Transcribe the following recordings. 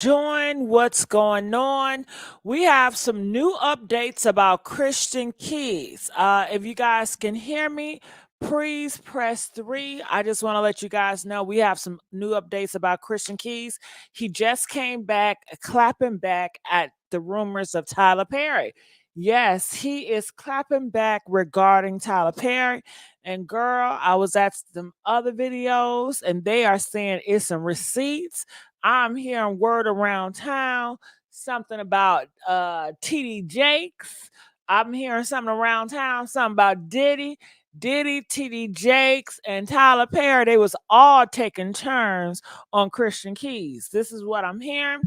Join what's going on. We have some new updates about Christian Keys. If you guys can hear me, please press 3. I just want to let you guys know we have some new updates about Christian Keys. He just came back, clapping back at the rumors of Tyler Perry. Yes, he is clapping back regarding Tyler Perry. And girl, I was at some other videos and they are saying it's some receipts. I'm hearing word around town, something about TD Jakes. I'm hearing something around town, something about Diddy, TD Jakes, and Tyler Perry. They was all taking turns on Christian Keys. This is what I'm hearing.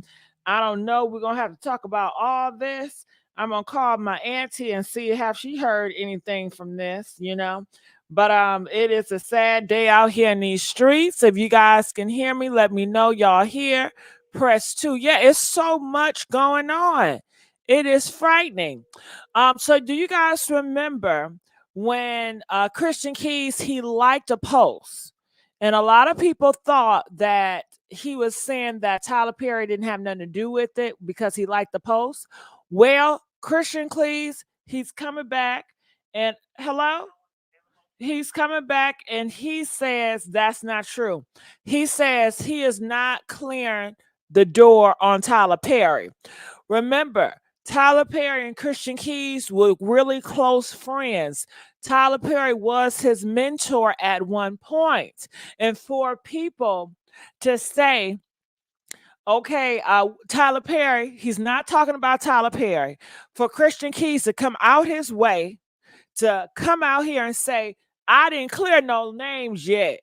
I don't know. We're gonna have to talk about all this. I'm gonna call my auntie and see if she heard anything from this. But it is a sad day out here in these streets. If you guys can hear me, let me know y'all here. Press 2. Yeah, it's so much going on. It is frightening. So do you guys remember when Christian Keys he liked a post? And a lot of people thought that he was saying that Tyler Perry didn't have nothing to do with it because he liked the post. Well, Christian Keys, he's coming back and hello? He's coming back and he says that's not true. He says he is not clearing the door on Tyler Perry. Remember, Tyler Perry and Christian Keys were really close friends. Tyler Perry was his mentor at one point. And for people to say, okay, Tyler Perry, he's not talking about Tyler Perry. For Christian Keys to come out his way to come out here and say, I didn't clear no names yet.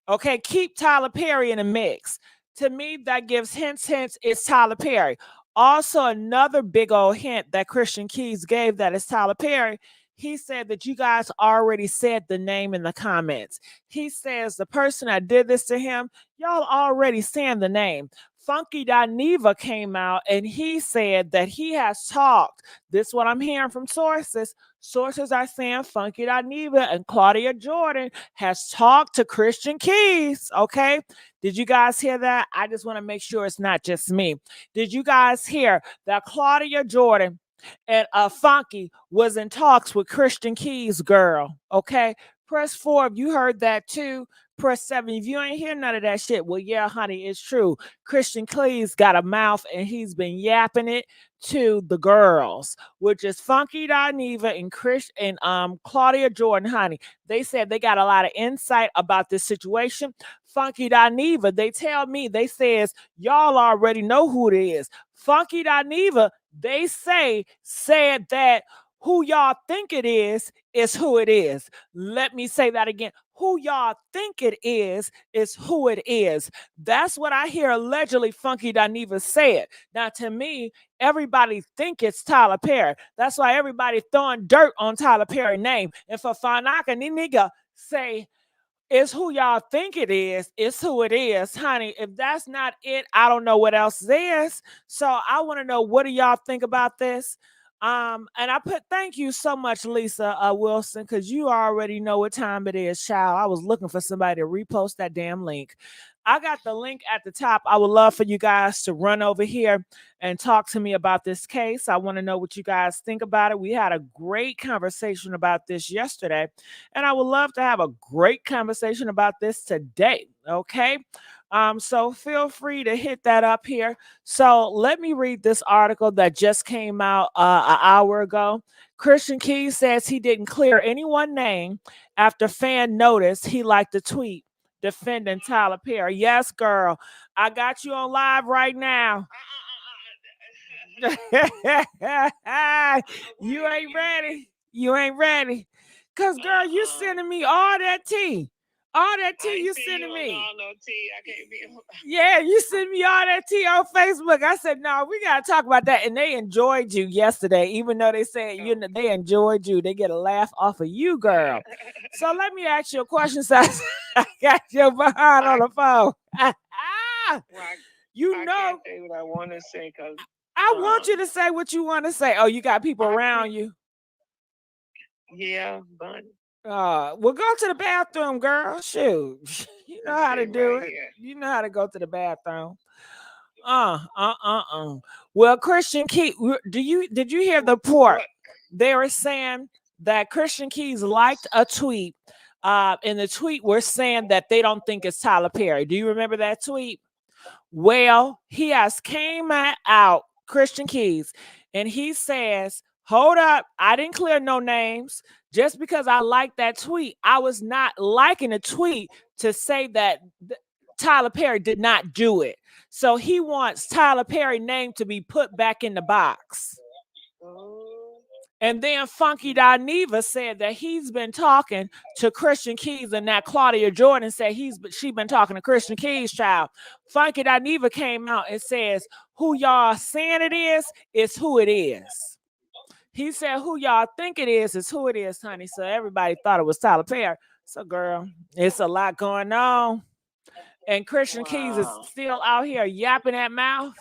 Okay, keep Tyler Perry in the mix. To me, that gives hints, it's Tyler Perry. Also, another big old hint that Christian Keys gave that is Tyler Perry. He said that you guys already said the name in the comments. He says the person that did this to him, y'all already saying the name. Funky Dineva came out and he said that he has talked. This is what I'm hearing from sources. Sources are saying Funky Dineva and Claudia Jordan has talked to Christian Keys. Okay. Did you guys hear that? I just want to make sure it's not just me. Did you guys hear that Claudia Jordan and Funky was in talks with Christian Keys, girl? Okay. Press 4 if you heard that too. Press 7 if you ain't hear none of that shit. Well, yeah, honey, it's true. Christian Keys got a mouth and he's been yapping it to the girls, which is Funky Dineva and Chris and Claudia Jordan, honey. They said they got a lot of insight about this situation. Funky Dineva, they tell me, they says, y'all already know who it is. Funky Dineva, they said that who y'all think it is who it is. Let me say that again. Who y'all think it is who it is. That's what I hear allegedly Funky Dineva said. Now, to me, everybody think it's Tyler Perry. That's why everybody throwing dirt on Tyler Perry's name. And for Fanaka nigga say it's who y'all think it is, it's who it is, honey. If that's not it, I don't know what else is. So I want to know, what do y'all think about this? And I put thank you so much, Lisa Wilson, because you already know what time it is, child. I was looking for somebody to repost that damn link. I got the link at the top. I would love for you guys to run over here and talk to me about this case. I want to know what you guys think about it. We had a great conversation about this yesterday, and I would love to have a great conversation about this today. Okay. So feel free to hit that up here. So let me read this article that just came out an hour ago. Christian Keys says he didn't clear anyone's name after fan noticed he liked a tweet defending Tyler Perry. Yes, girl. I got you on live right now. You ain't ready. You ain't ready. Cause girl, you sending me all that tea. All that tea you sending me. No tea. I can't be. Yeah, you sent me all that tea on Facebook. I said, no, we gotta talk about that. And they enjoyed you yesterday, even though they said they enjoyed you. They get a laugh off of you, girl. So let me ask you a question. So I got your behind on the phone. You know, I can't say what I want to say because I want you to say what you want to say. Oh, you got people around you. Yeah, but Well, go to the bathroom, girl. Shoot, you know how to do it. You know how to go to the bathroom. Well, Christian Key, did you hear the report? They were saying that Christian Keys liked a tweet. In the tweet, we're saying that they don't think it's Tyler Perry. Do you remember that tweet? Well, he has came out, Christian Keys, and he says, hold up, I didn't clear no names. Just because I liked that tweet, I was not liking a tweet to say that Tyler Perry did not do it. So he wants Tyler Perry name to be put back in the box. And then Funky Dineva said that he's been talking to Christian Keys, and that Claudia Jordan said she been talking to Christian Keys, child. Funky Dineva came out and says, who y'all saying it is who it is. He said, who y'all think it is who it is, honey. So everybody thought it was Tyler Perry. So, girl, it's a lot going on. And Christian Keys is still out here yapping at mouth.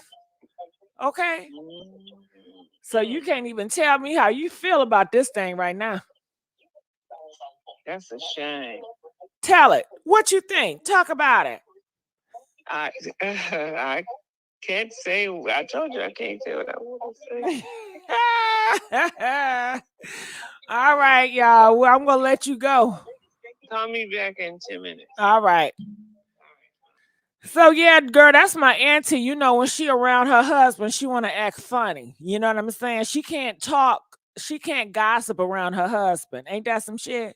Okay. So you can't even tell me how you feel about this thing right now. That's a shame. Tell it. What you think? Talk about it. I can't say. I told you I can't say what I want to say. All right, y'all. Well, I'm gonna let you go. Call me back in 10 minutes. All right. So yeah, girl, that's my auntie. You know, when she around her husband, she want to act funny. You know what I'm saying? She can't talk. She can't gossip around her husband. Ain't that some shit?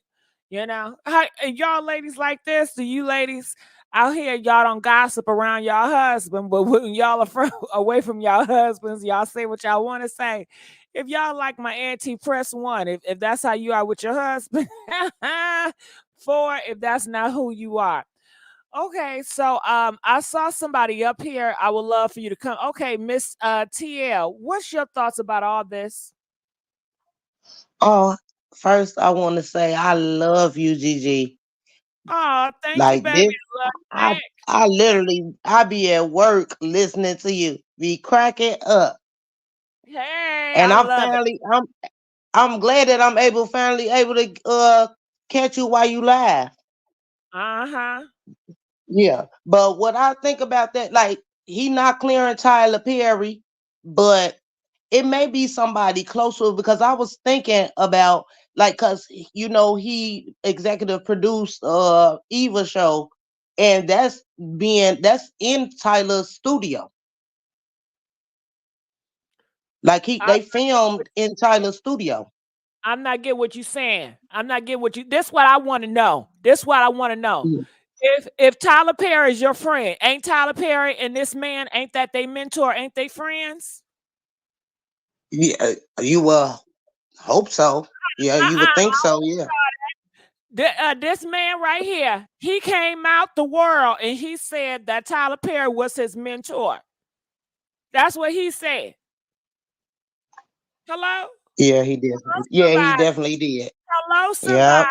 You know, y'all ladies like this? Do you ladies out here, y'all don't gossip around y'all husband, but when y'all are away from y'all husbands, y'all say what y'all want to say. If y'all like my auntie, press 1. If that's how you are with your husband. 4, if that's not who you are. Okay, so I saw somebody up here. I would love for you to come. Okay, Miss TL, what's your thoughts about all this? Oh, first I want to say I love you, Gigi. Oh, thank like you, baby. This, I literally I be at work listening to you, be cracking up. Hey, And I love it. I'm glad that I'm finally able to catch you while you laugh. Uh-huh. Yeah, but what I think about that, like he not clearing Tyler Perry, but it may be somebody closer because I was thinking about like because he executive produced Eva show, and that's in Tyler's studio. Like they filmed in Tyler's studio. I'm not getting what you're saying. I'm not getting what you. This what I want to know. This what I want to know. Yeah. If Tyler Perry is your friend, ain't Tyler Perry and this man, ain't that they mentor? Ain't they friends? Yeah, you hope so. Yeah, you would think so. Yeah. This man right here, he came out the world and he said that Tyler Perry was his mentor. That's what he said. Hello? Yeah, he did. Yeah, he definitely did. Hello, somebody. Yeah.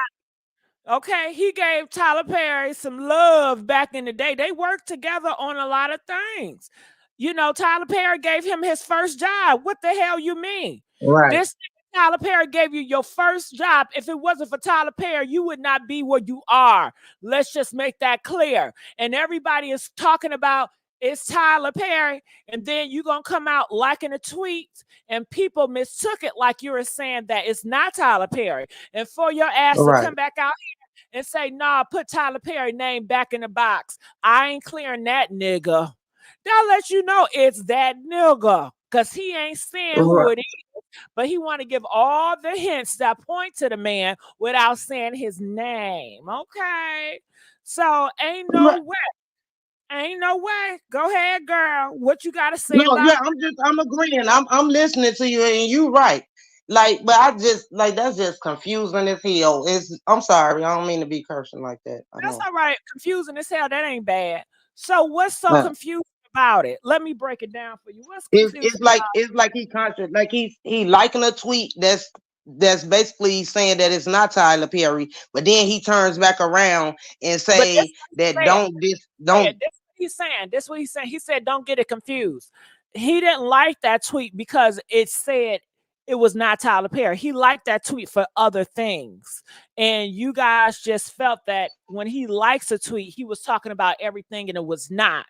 Okay, he gave Tyler Perry some love back in the day. They worked together on a lot of things. You know, Tyler Perry gave him his first job. What the hell you mean? Right. This Tyler Perry gave you your first job. If it wasn't for Tyler Perry, you would not be where you are. Let's just make that clear. And everybody is talking about it's Tyler Perry, and then you're going to come out liking a tweet, and people mistook it like you were saying that it's not Tyler Perry. And for your ass to come back out here and say, nah, put Tyler Perry name back in the box. I ain't clearing that nigga. They'll let you know it's that nigga because he ain't saying who it is, but he want to give all the hints that point to the man without saying his name. Okay. So ain't no way. Ain't no way. Go ahead, girl. What you gotta say about it? I'm agreeing. I'm listening to you, and you right. Like, but I just like that's just confusing as hell. I'm sorry, I don't mean to be cursing like that. That's all right. Confusing as hell. That ain't bad. So what's so confusing about it? Let me break it down for you. What's confusing? It's like he like he liking a tweet that's basically saying that it's not Tyler Perry, but then he turns back around and say that don't. This what he's saying. This what he's saying. He said, don't get it confused. He didn't like that tweet because it said it was not Tyler Perry. He liked that tweet for other things. And you guys just felt that when he likes a tweet, he was talking about everything and it was not.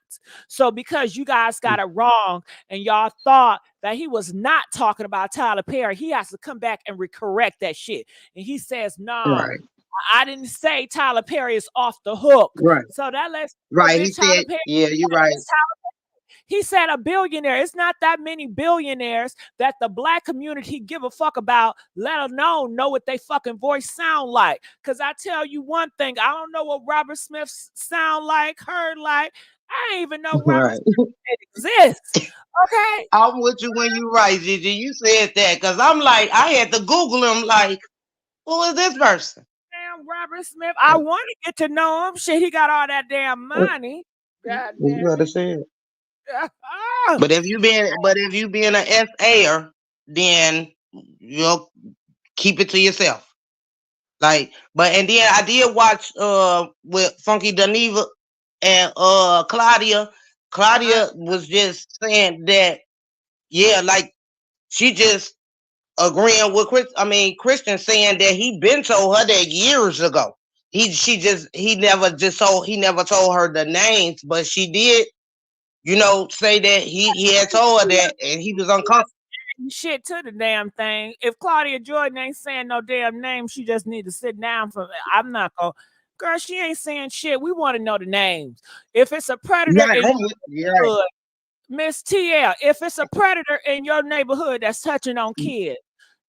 So because you guys got it wrong and y'all thought that he was not talking about Tyler Perry, he has to come back and correct that shit. And he says, no, Right. I didn't say Tyler Perry is off the hook. Right. So that lets Right. He bitch Tyler said, Perry. yeah, you're right. He said a billionaire. It's not that many billionaires that the black community give a fuck about, let alone know what they fucking voice sound like. Because I tell you one thing, I don't know what Robert Smith sound like, heard like. I ain't even know Robert Smith exists. Okay? I'm with you when you right, Gigi. You said that because I'm like, I had to Google him like, who is this person? Damn Robert Smith. I want to get to know him. Shit, he got all that damn money. God damn You understand? But if you being an SAer, then you'll keep it to yourself. Like, and then I did watch with Funky Daniva and Claudia. Claudia was just saying that, yeah, like she just agreeing with Christian saying that he been told her that years ago. He never told her the names, but she did, say that he had told her that and he was uncomfortable. Shit to the damn thing. If Claudia Jordan ain't saying no damn name, she just need to sit down for I'm not gonna girl, she ain't saying shit. We want to know the names. If it's a predator in your neighborhood, Miss TL, if it's a predator in your neighborhood that's touching on kids,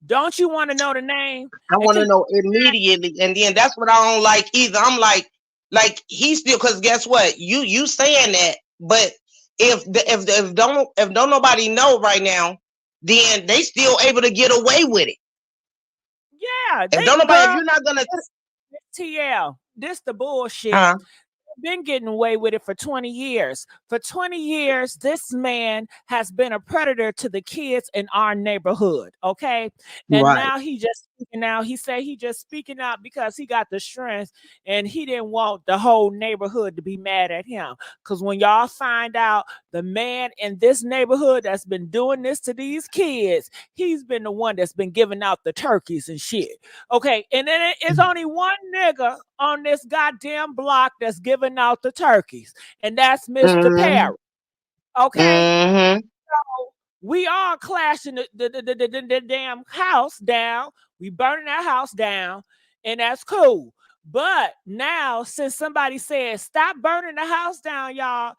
don't you want to know the name? I want to know immediately. And then that's what I don't like either. I'm like he still, because guess what? You saying that, but if don't nobody know right now, then they still able to get away with it. Yeah, if you're not gonna TL, this the bullshit. Been getting away with it for 20 years. For 20 years, this man has been a predator to the kids in our neighborhood. Okay. And now he just speaking out. He said he just speaking out because he got the strength and he didn't want the whole neighborhood to be mad at him. Because when y'all find out the man in this neighborhood that's been doing this to these kids, he's been the one that's been giving out the turkeys and shit. Okay. And then it's only one nigga on this goddamn block that's giving out the turkeys, and that's Mr. Perry. Okay. So we all clashing the damn house down. We burning that house down, and that's cool. But now, since somebody said stop burning the house down, y'all,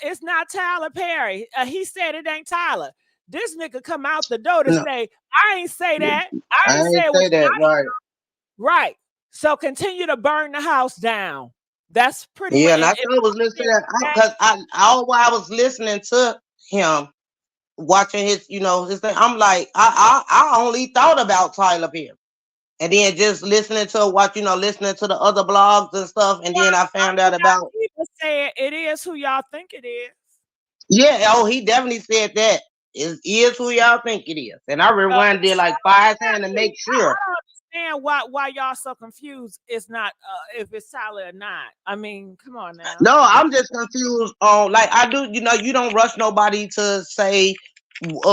it's not Tyler Perry. He said it ain't Tyler. This nigga come out the door to say, I ain't say that. I ain't say that. Right. Right. So continue to burn the house down. That's pretty much. Yeah, and I was listening because I was listening to him, watching his thing. I'm like, I only thought about Tyler Perry, and then just listening to listening to the other blogs and stuff, and then I found out about. People say it is who y'all think it is. Yeah, he definitely said that. It is who y'all think it is, and I rewinded it like 5 times to make sure. I don't understand why y'all so confused. It's not if it's Tyler or not. I mean, come on now. No, I'm just confused on I do. You don't rush nobody to say, that's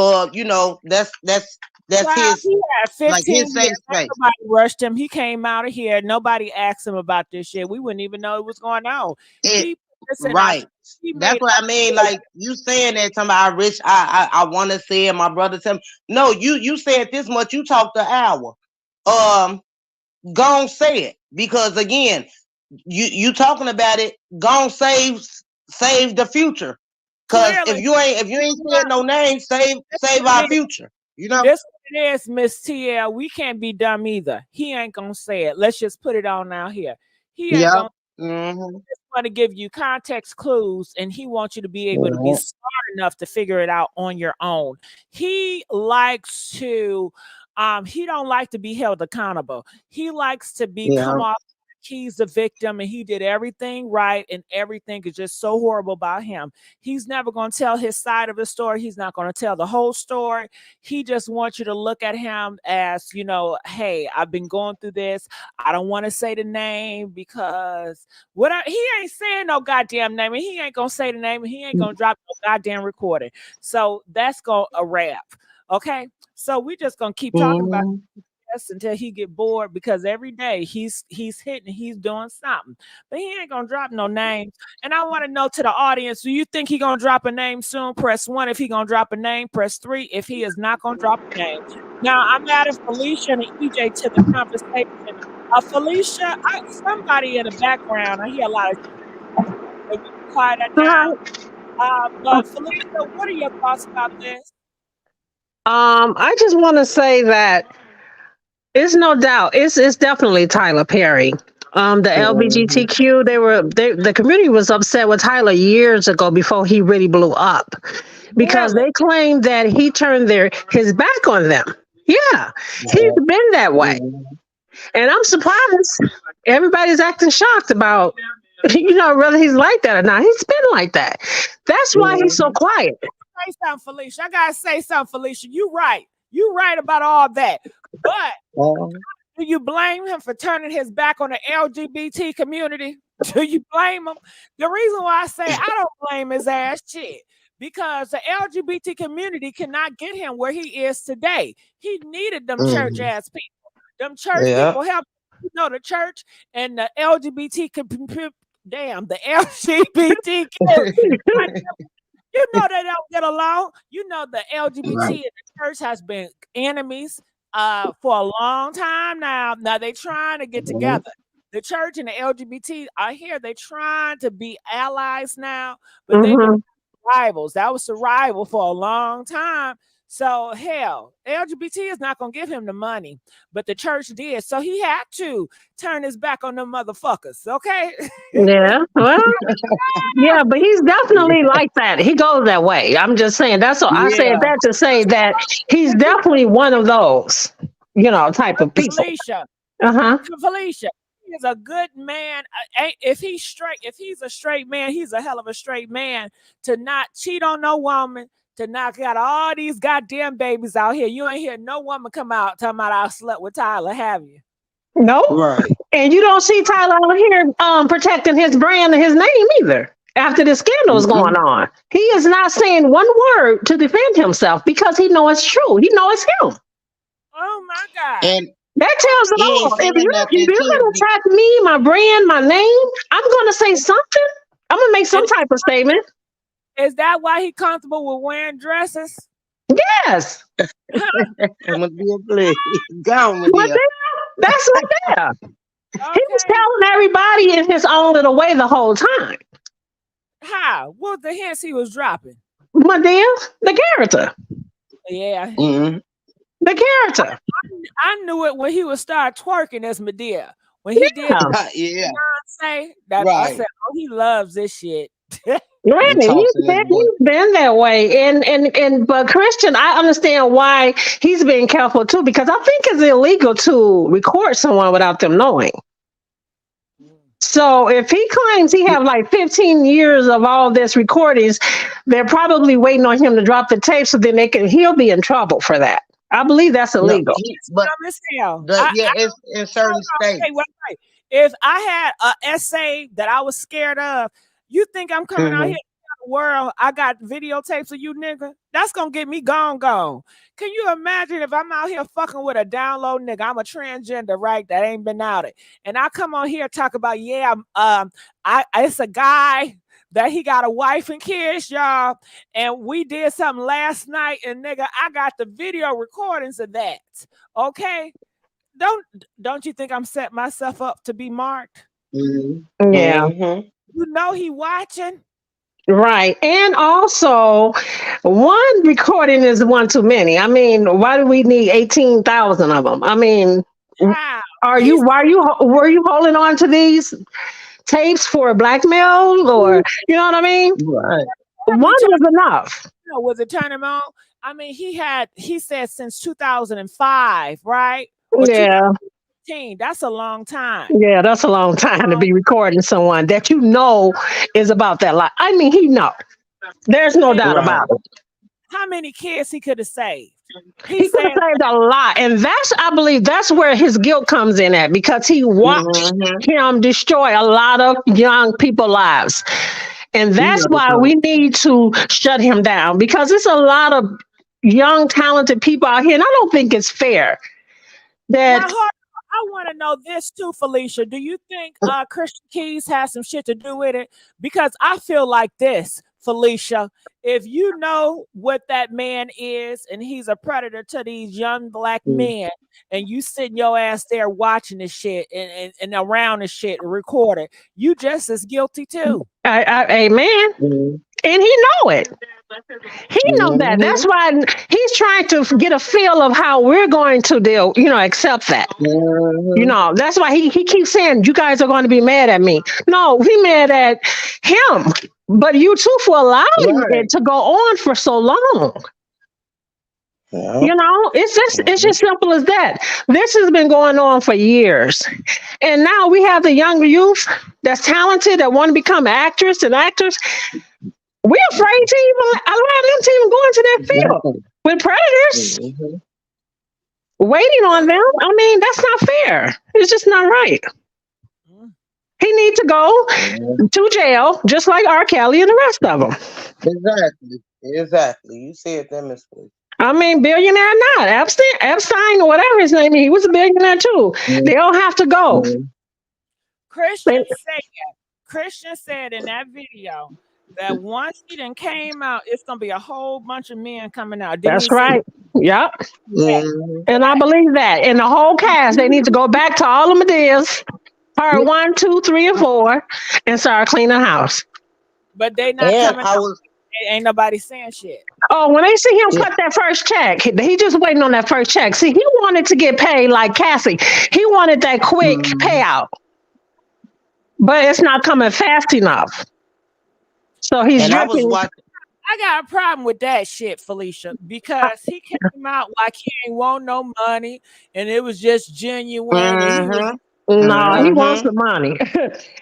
his. He had 15 like his safe space. Nobody rushed him. He came out of here. Nobody asked him about this shit. We wouldn't even know it was going on. Right. That's what I mean. Like you saying that somebody rich, I want to say it. My brother tell me. No, you said this much. You talked an hour. Gon' say it, because again, you talking about it. Gon' save the future. Because if you ain't said no name, save our future. This it is, Miss TL. We can't be dumb either. He ain't gonna say it. Let's just put it on out here. He ain't gonna. Just want to give you context clues, and he wants you to be able to be smart enough to figure it out on your own. He likes to. He don't like to be held accountable. He likes to come off. He's the victim and he did everything right and everything is just so horrible about him. He's never going to tell his side of the story. He's not going to tell the whole story. He just wants you to look at him as, hey, I've been going through this. I don't want to say the name because he ain't saying no goddamn name and he ain't going to say the name and he ain't going to drop no goddamn recording. So that's going to wrap. Okay, so we just gonna keep talking about Mhm. this until he get bored because every day he's hitting, he's doing something, but he ain't gonna drop no names. And I want to know to the audience: do you think he gonna drop a name soon? Press 1 if he gonna drop a name. Press 3 if he is not gonna drop a name. Now I'm adding Felicia and EJ to the conversation. Felicia, somebody in the background. I hear a lot of. We can quiet that down. But Felicia, what are your thoughts about this? I just want to say that it's no doubt it's definitely Tyler Perry. The Mhm. LGBTQ, the community was upset with Tyler years ago before he really blew up because Really? they claimed that he turned his back on them. Yeah, he's Yeah. been that way. Mhm. And I'm surprised everybody's acting shocked about, whether he's like that or not. He's been like that. That's why he's so Mhm. quiet. Say something, Felicia. I gotta say something, Felicia. You right. You right about all that. But Mhm. do you blame him for turning his back on the LGBT community? Do you blame him? The reason why I say I don't blame his ass shit because the LGBT community cannot get him where he is today. He needed them church Mhm. ass people. Them church Yeah. people help. The church and the LGBT. Damn, the LGBTQ. You know they don't get along. You know the LGBT Right. and the church has been enemies for a long time now. Now they trying to get Mhm. together. The church and the LGBT are here. They trying to be allies now, but they've been Hmm. rivals. That was the rival for a long time. So hell, LGBT is not gonna give him the money, but the church did. So he had to turn his back on them motherfuckers. Okay. Yeah. Well, yeah, but he's definitely like that. He goes that way. I'm just saying that's all. I said Yeah. that to say that he's definitely one of those, type of people. Felicia, Uh-huh. Felicia, he is a good man. If he's straight, if he's a straight man, he's a hell of a straight man to not cheat on no woman, to knock out all these goddamn babies out here. You ain't hear no woman come out talking about I slept with Tyler, have you? No. Right. And you don't see Tyler out here protecting his brand and his name either. After the scandals going Mhm. on, he is not saying one word to defend himself because he knows it's true. He knows it's him. Oh my God. And That Oh tells it he ain't all. If saying nothing you're too. gonna attack me, my brand, my name, I'm gonna say something. I'm gonna make some And type of statement. is that why he comfortable with wearing dresses? Yes. I'm gonna be a play. Gone with But there. that's right there. He was Okay. telling everybody in his own little way the whole time. How? What the hints he was dropping? My dear, the character. Yeah. Mhm. The character. I knew it when he would start twerking as Medea. When he did Yeah. Yeah. say that, I Right. said, "Oh, he loves this shit." Right. He tossing his butt. He's been that way. But Christian, I understand why he's being careful too, because I think it's illegal to record someone without them knowing. So if he claims he have like 15 years of all this recordings, they're probably waiting on him to drop the tape so then he'll be in trouble for that. I believe that's No, illegal. but Dumb as hell. yeah, it's in certain Hold on, states. wait. If I had an essay that I was scared of, you think I'm coming out here Mhm. to the world? I got videotapes of you, nigga. That's gonna get me gone. Can you imagine if I'm out here fucking with a download nigga? I'm a transgender, right? That ain't been out it, and I come on here talk about it's a guy that he got a wife and kids, y'all, and we did something last night, and nigga, I got the video recordings of that. Okay, don't you think I'm setting myself up to be marked? Mhm. Yeah. Mhm. You know he watching. Right. And also, one recording is one too many. I mean, why do we need 18,000 of them? I mean, How? He's were you holding on to these tapes for blackmail or, you know what I mean? Right. One probably was enough. was it turn him on? I mean, he said since 2005, right? Or Yeah. 2015. That's a long time. Yeah, that's a long time to be recording someone that you know is about that life. I mean, he know. There's no doubt Right. about it. How many kids he could have saved? He could have saved a lot. And I believe that's where his guilt comes in at because he watched Mhm. him destroy a lot of young people's lives. And He that's never why told. we need to shut him down because it's a lot of young, talented people out here, and I don't think it's fair Now, that. I want to know this too, Felicia. Do you think Christian Keys has some shit to do with it? Because I feel like this, Felicia. If you know what that man is, and he's a predator to these young black men, and you sitting your ass there watching this shit and around this shit recording, you just as guilty too. Amen. And he know it. He know that. That's why he's trying to get a feel of how we're going to deal, accept that. That's why he keeps saying, you guys are going to be mad at me. No, we mad at him. But you too for allowing it to go on for so long. It's just simple as that. This has been going on for years. And now we have the younger youth that's talented, that want to become actors and actors. We're afraid to even allow them to even go into that field with predators waiting on them. I mean, that's not fair. It's just not right. He needs to go to jail, just like R. Kelly and the rest of them. Exactly. You said that, Miss Lee. I mean, billionaire not. Epstein or whatever his name is, he was a billionaire too. They all have to go. Christian said in that video that once he done came out, it's gonna be a whole bunch of men coming out. That's right. Yep. And I believe that. And the whole cast, they need to go back to all the Medeas, part 1, 2, 3, and 4, and start cleaning house. But they not coming out. Ain't nobody saying shit. Oh, when they see him cut that first check, he just waiting on that first check. See, he wanted to get paid like Cassie. He wanted that quick payout. But it's not coming fast enough. So he's drinking. I got a problem with that shit, Felicia, because he came out like he ain't want no money and it was just genuine. No, he wants the money.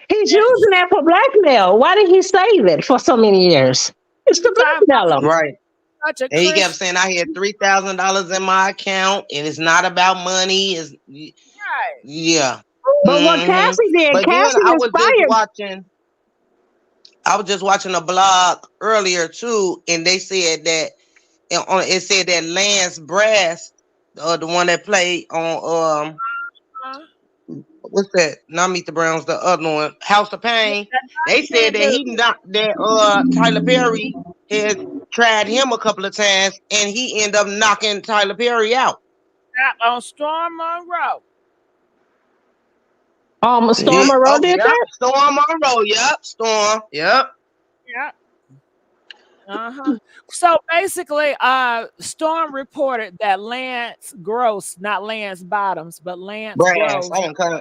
He's using that for blackmail. Why did he save it for so many years? It's the blackmail. Right. And he kept saying, I had $3,000 in my account and it's not about money. It's yeah. But what Cassie did, Cassie inspired. I was just watching a blog earlier too, and they said that it said that Lance Brass, the one that played on what's that? Not Meet the Browns, the other one, House of Pain. They said that Tyler Perry had tried him a couple of times, and he ended up knocking Tyler Perry out. On Storm Monroe. Storm Monroe did that? Storm Monroe, Storm, So basically, Storm reported that Lance Gross, not Lance Bottoms, but Lance Gross.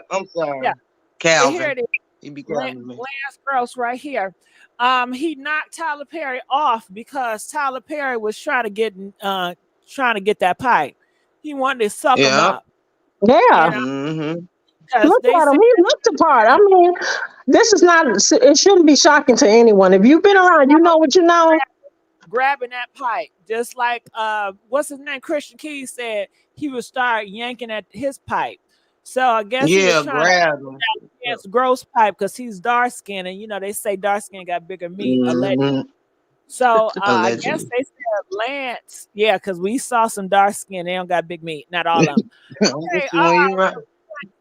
I'm sorry. Yeah. Calvin. Here it is. Lance Gross right here. He knocked Tyler Perry off because Tyler Perry was trying to get that pipe. He wanted to suck him up. Yeah. Look at him. He looked the part. I mean, this is not. It shouldn't be shocking to anyone. If you've been around, you know what you know. Grabbing that pipe, just like what's his name? Christian Keys said he would start yanking at his pipe. So I guess he was trying to grab Gross pipe because he's dark skinned, and they say dark skin got bigger meat. So I guess they said Lance, because we saw some dark skin. They don't got big meat, not all of them.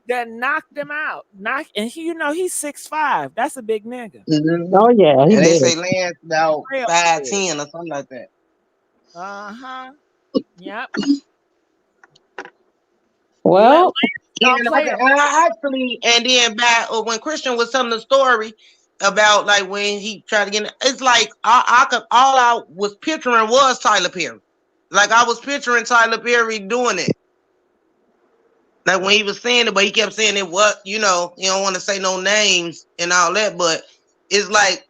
That knocked him out. And he's 6'5". That's a big nigga. Oh yeah. And they say Lance about 5'10" or something like that. Yep. Well, actually, and then back when Christian was telling the story about like when he tried to get, it's like I was picturing was Tyler Perry. Like I was picturing Tyler Perry doing it. Like when he was saying it, but he kept saying it. You don't want to say no names and all that, but it's like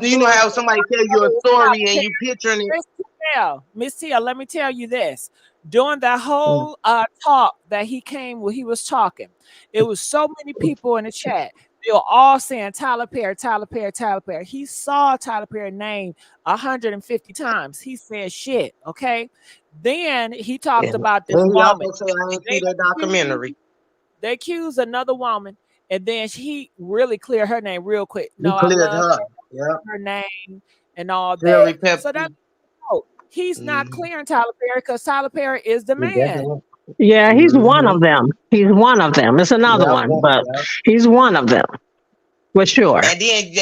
you know how somebody tell you a story and you picturing it. Miss Tia, let me tell you this. During that whole talk that he was talking, it was so many people in the chat. They were all saying Tyler Perry, Tyler Perry, Tyler Perry. He saw Tyler Perry's name 150 times. He said shit, okay? Then he talked about this woman. They accused another woman, and then he really cleared her name real quick. No, I love her name and all that. So that's he's not clearing Tyler Perry because Tyler Perry is the man. Yeah, he's one of them. He's one of them. It's another one, but he's one of them for sure. And then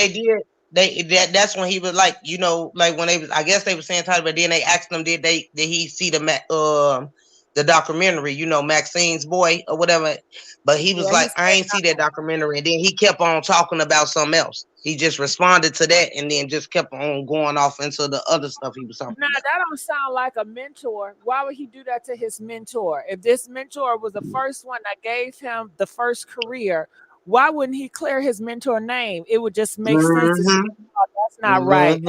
that's when he was like, you know, like when they was, I guess they were saying Tyler, but then they asked him, did he see the documentary, you know, Maxine's boy or whatever? But he was like, I ain't see that documentary. And then he kept on talking about something else. He just responded to that and then just kept on going off into the other stuff he was talking about. Now, that don't sound like a mentor. Why would he do that to his mentor? If this mentor was the first one that gave him the first career, why wouldn't he clear his mentor name? It would just make sense. That's not right.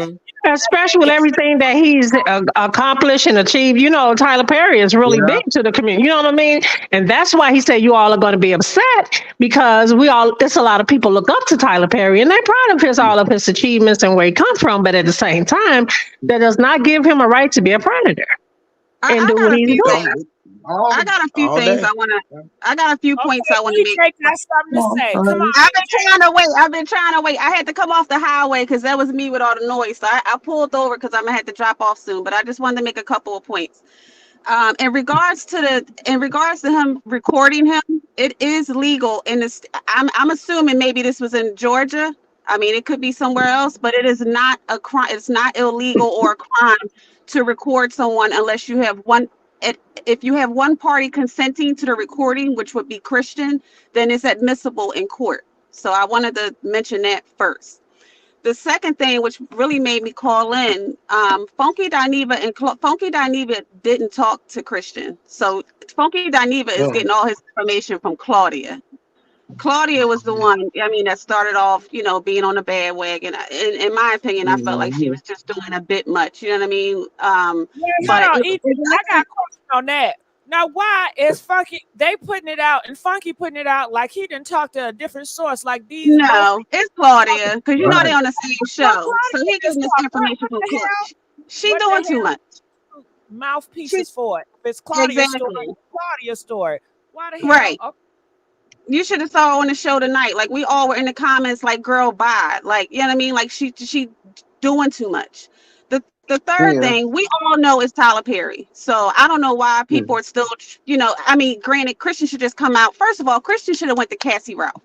Especially with everything that he's accomplished and achieved. You know, Tyler Perry is really big to the community. You know what I mean? And that's why he said you all are going to be upset because it's a lot of people look up to Tyler Perry and they're proud of all of his achievements and where he comes from. But at the same time, that does not give him a right to be a predator and do what he's doing. I got a few things I got a few points I want to make. Got something to say. Come on. I've been trying to wait. I had to come off the highway because that was me with all the noise. So I pulled over because I'm gonna have to drop off soon. But I just wanted to make a couple of points. In regards to him recording him, it is legal in this. I'm assuming maybe this was in Georgia. I mean, it could be somewhere else, but it is not a crime. It's not illegal or a crime to record someone unless you have one. If you have one party consenting to the recording, which would be Christian, then it's admissible in court. So I wanted to mention that first. The second thing, which really made me call in, Funky Dineva didn't talk to Christian. So Funky Dineva is getting all his information from Claudia. Claudia was the one, I mean, that started off, you know, being on the bandwagon. In my opinion, I felt like she was just doing a bit much. You know what I mean? I got a question on that. Now, why is Funky, they putting it out and Funky putting it out like he didn't talk to a different source like these? No, it's Claudia, because you know they're on the same show. So he getting this information from Claudia. She doing too much. Mouthpieces for it. If it's Claudia's story, it's Claudia's story. Why the hell? Right. You should have saw her on the show tonight. Like we all were in the comments, like, girl, bye. Like, you know what I mean? Like she doing too much. The third thing we all know is Tyler Perry. So I don't know why people are still, you know, I mean, granted, Christian should just come out. First of all, Christian should have went to Cassie route.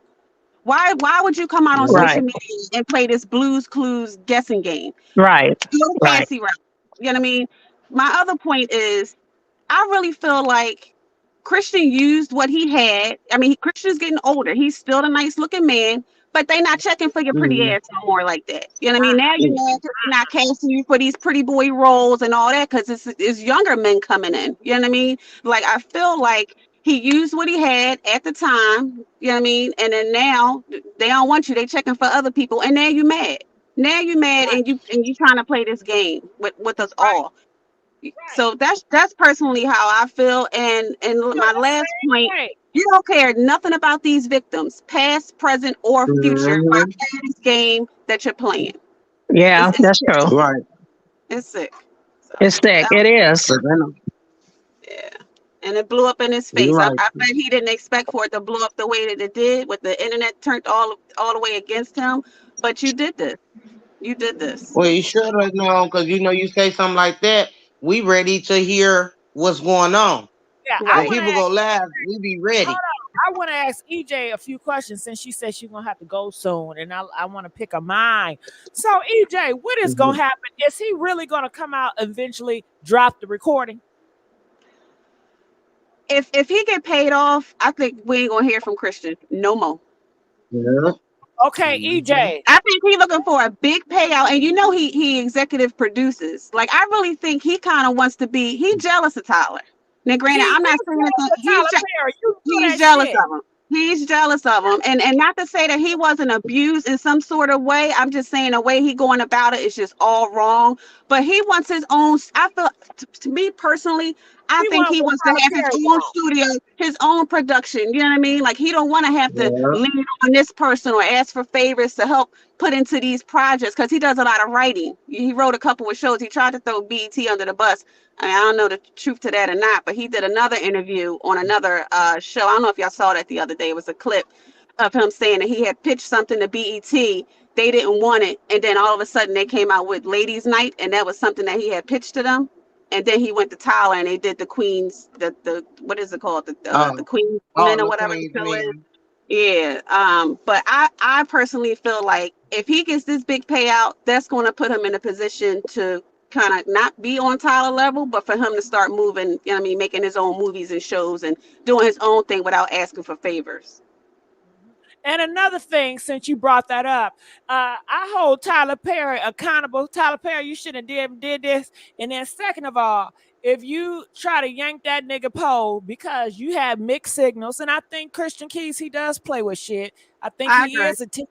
Why would you come out on social media and play this Blues Clues guessing game? Right. Go to Cassie route. You know what I mean? My other point is I really feel like Christian used what he had. I mean, Christian's getting older. He's still a nice looking man, but they not checking for your pretty ass no more like that. You know what I mean? Now you're mad because they're not casting you for these pretty boy roles and all that because it's younger men coming in. You know what I mean? Like, I feel like he used what he had at the time. You know what I mean? And then now they don't want you. They checking for other people, and now you're mad. Now you're mad, and you trying to play this game with us all. So that's personally how I feel. And my last point, you don't care nothing about these victims, past, present, or future, by playing this game that you're playing. Yeah, that's true. Right. It's sick. So it's sick. It is. Yeah. And it blew up in his face. I bet he didn't expect for it to blow up the way that it did, with the internet turned all the way against him. But you did this. You did this. Well, you should have known, because you know, you say something like that, we ready to hear what's going on. Yeah, when people go live, we be ready. Hold on. I want to ask EJ a few questions since she said she's gonna have to go soon, and I want to pick a mind. So EJ, what is gonna happen? Is he really gonna come out eventually, drop the recording? If he get paid off, I think we ain't gonna hear from Christian no more. Yeah. Okay, EJ. I think he's looking for a big payout, and you know he executive produces. Like, I really think he kind of wants to be. He jealous of Tyler. Now, granted, I'm not saying that he's jealous of him. He's jealous of him, and not to say that he wasn't abused in some sort of way. I'm just saying the way he going about it is just all wrong. But he wants his own. I feel, to me personally, I think he wants to have his own studio, his own production. You know what I mean? Like, he don't want to have to lean on this person or ask for favors to help put into these projects, because he does a lot of writing. He wrote a couple of shows. He tried to throw BET under the bus. I mean, I don't know the truth to that or not, but he did another interview on another show. I don't know if y'all saw that the other day. It was a clip of him saying that he had pitched something to BET. They didn't want it. And then all of a sudden they came out with Ladies Night, and that was something that he had pitched to them. and then he went to Tyler and they did the Queen's the what is it called the Queen's Men all or the whatever the Queen's show is. men. Yeah. But I personally feel like if he gets this big payout, that's going to put him in a position to kind of not be on Tyler level, but for him to start moving, you know what I mean, making his own movies and shows and doing his own thing without asking for favors. And another thing, since you brought that up, I hold Tyler Perry accountable. Tyler Perry, you shouldn't have did this. And then second of all, if you try to yank that nigga pole because you have mixed signals, and I think Christian Keys, he does play with shit. I think I he agree. is a team.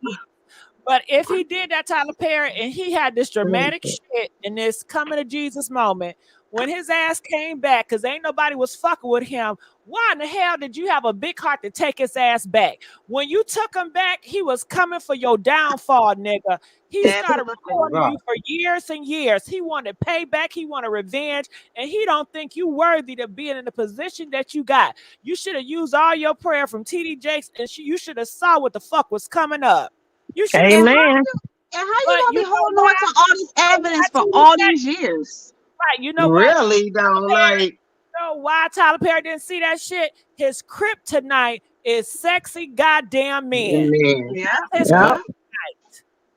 But if he did that, Tyler Perry, and he had this dramatic shit in this coming to Jesus moment, when his ass came back, because ain't nobody was fucking with him, why in the hell did you have a big heart to take his ass back? When you took him back, he was coming for your downfall, nigga. He started recording you for years and years. He wanted payback. He wanted revenge. And he don't think you worthy to be in the position that you got. You should have used all your prayer from TD Jakes, and you should have saw what the fuck was coming up. You should have. Amen. And how you gonna be holding on to all this evidence for all these years? Right, you know what? Really don't like. You know why Tyler Perry didn't see that shit? His kryptonite is sexy goddamn men. Yeah. His Yeah.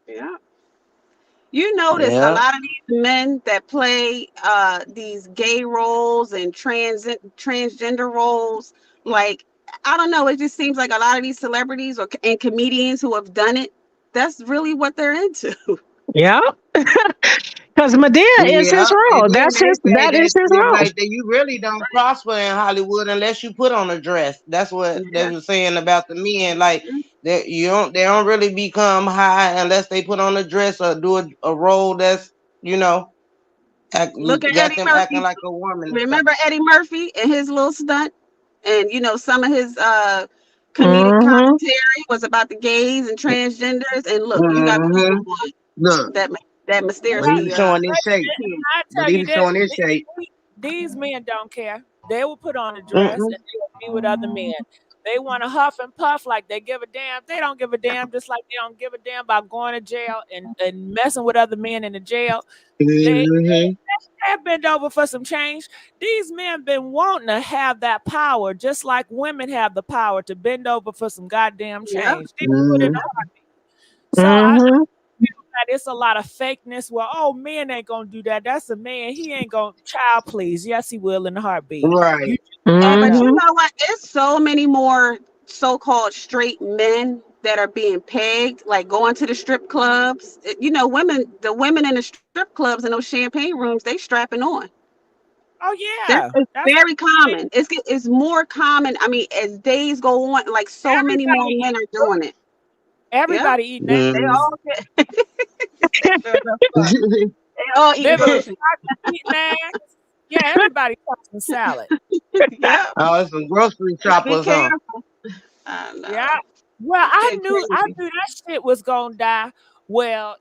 Yeah. You notice a lot of these men that play these gay roles and transgender roles, like, I don't know, it just seems like a lot of these celebrities and comedians who have done it, that's really what they're into. Yeah. Because Medea is his role. That is his role. Like that, you really don't prosper in Hollywood unless you put on a dress. That's what they were saying about the men. Like that, they don't really become high unless they put on a dress or do a role that's, Look at got Eddie them Murphy. acting like a woman. Remember Eddie Murphy and his little stunt, and some of his comedic commentary was about the gays and transgenders. And look, you got people Look, that mysterious. but he was showing his shape. I tell you this, these men don't care. They will put on a dress and they will be with other men. They want to huff and puff like they give a damn. They don't give a damn, just like they don't give a damn about going to jail and messing with other men in the jail. They have been over for some change. These men been wanting to have that power, just like women have the power to bend over for some goddamn change. They put it on. So it's a lot of fakeness. Well, men ain't gonna do that. That's a man. He ain't gonna child please. Yes, he will in a heartbeat. Right. But you know what? It's so many more so-called straight men that are being pegged, like going to the strip clubs. The women in the strip clubs and those champagne rooms, they strapping on. Oh yeah, that's very common. It's more common. I mean, as days go on, like many more men are doing it. Everybody eating that. They all they all eating that. Yeah, everybody wants some salad. Oh, it's some grocery shoppers, huh? Yeah. Well, I knew that shit was gonna die. Well,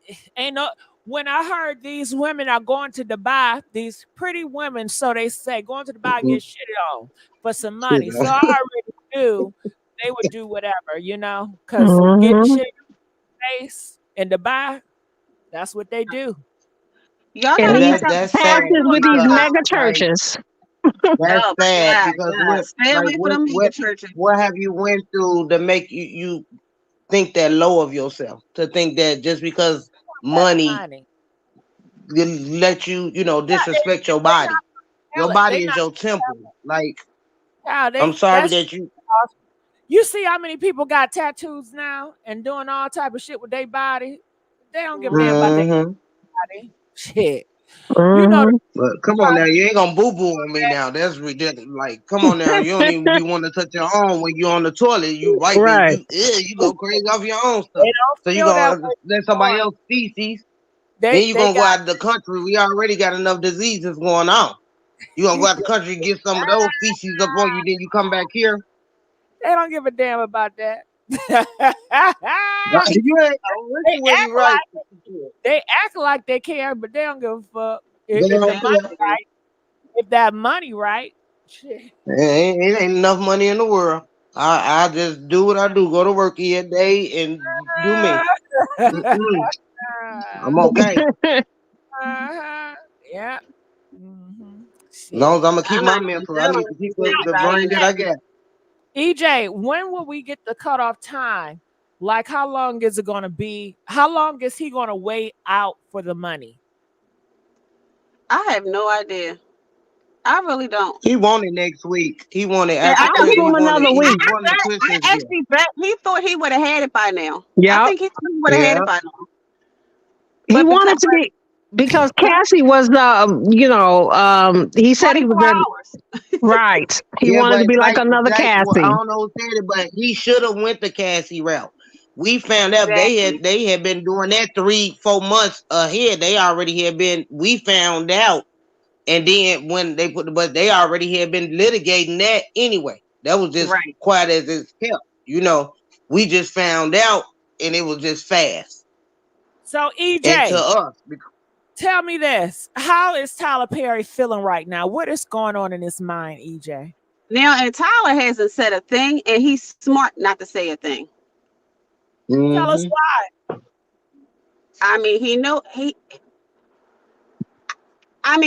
when I heard these women are going to Dubai, these pretty women, so they say, going to Dubai and get shitted on for some money. So I already knew they would do whatever, because getting shit in the face in Dubai, that's what they do. Y'all and gotta these passes with these mega churches. That's sad because stay away from them mega churches. What have you went through to make you think that low of yourself? To think that just because money let you, disrespect your body. Your body is your temple. Like, I'm sorry that you. You see how many people got tattoos now and doing all type of shit with their body? They don't give a damn about their body. Shit. But come on now, you ain't gonna boo boo on me now. That's ridiculous. Like, come on now, you don't even be want to touch your own when you're on the toilet. You right. You go crazy off your own stuff. So you gonna let somebody else feces. Then you gonna go out of the country. We already got enough diseases going on. You gonna go out the country and get some of those feces up on you, then you come back here. They don't give a damn about that. They act like they care, but they don't give a fuck. If that money right, shit. It ain't enough money in the world. I just do what I do. Go to work every day and do me. I'm okay. Yeah. As long Shit. as I'm gonna keep I'm my not even mental, I dealing need with to keep these niggas the out here brain that I now. got. EJ, when will we get the cutoff time? Like, how long is it going to be? How long is he going to wait out for the money? I have no idea. I really don't. He wanted next week. He wanted Yeah, after I I know would Christmas. give He him wanted another he week. wanted the Christmas I gift. actually bet he thought he would have had it by now. I Yeah. think he thought he would have had Yeah. it by now. He But because wanted to be because Cassie was he said he was 24 ready. hours. Right. He Yeah, wanted to but be like another well, I Cassie. don't know who said it, but he should have went the Cassie route. We found out Exactly. they had been doing that 3-4 months ahead. They already had been. We found out, and then when they put but they already had been litigating that anyway. That was just Right. quiet as it's kept. We just found out, and it was just fast. So, And to EJ, us, tell me this. How is Tyler Perry feeling right now? What is going on in his mind, EJ? Now, and Tyler hasn't said a thing, and he's smart not to say a thing. Tell us mm-hmm. why. I mean,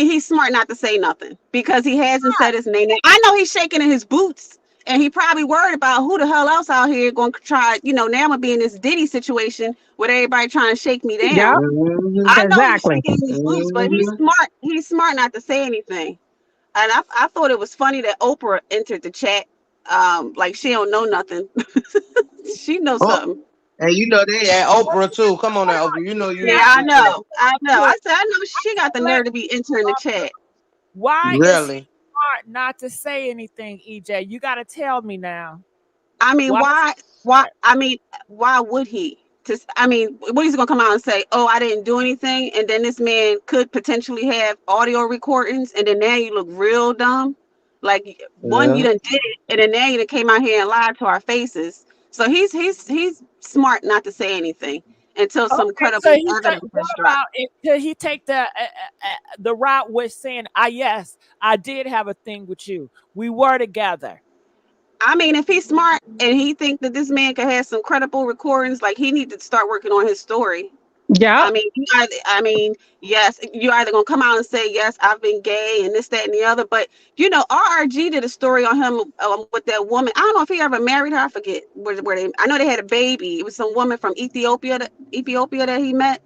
he's smart not to say nothing because he hasn't said his name. I know he's shaking in his boots, and he probably worried about who the hell else out here going to try. Now I'm gonna be in this Diddy situation with everybody trying to shake me Yep. down. Mm-hmm. I know he's Exactly. shaking in his boots, but he's Mm-hmm. smart. He's smart not to say anything. And I thought it was funny that Oprah entered the chat, like she don't know nothing. She knows Oh, something. and they had Oprah too. Come on now, Oprah. You know you Yeah, ain't I shit to that. know. I know. I said I know she got the nerve to be entering the chat. Why is he Really? smart not to say anything, EJ? You got to tell me now. I mean, Why is why? he Why? smart? I mean, why would he? I mean, what he's gonna come out and say? Oh, I didn't do anything, and then this man could potentially have audio recordings, and then now you look real dumb. Like one, Yeah. you done did it, and then now you done came out here and lied to our faces. So he's smart not to say anything until some Okay, so credible he said, evidence what is dropped. about it? Could he take the route with saying, yes, I did have a thing with you. We were together. I mean, if he's smart and he think that this man could have some credible recordings, like he need to start working on his story. Yep. Yes, you're either gonna come out and say yes, I've been gay and this, that, and the other. But RRG did a story on him with that woman. I don't know if he ever married her. I forget where they. I know they had a baby. It was some woman from Ethiopia that he met.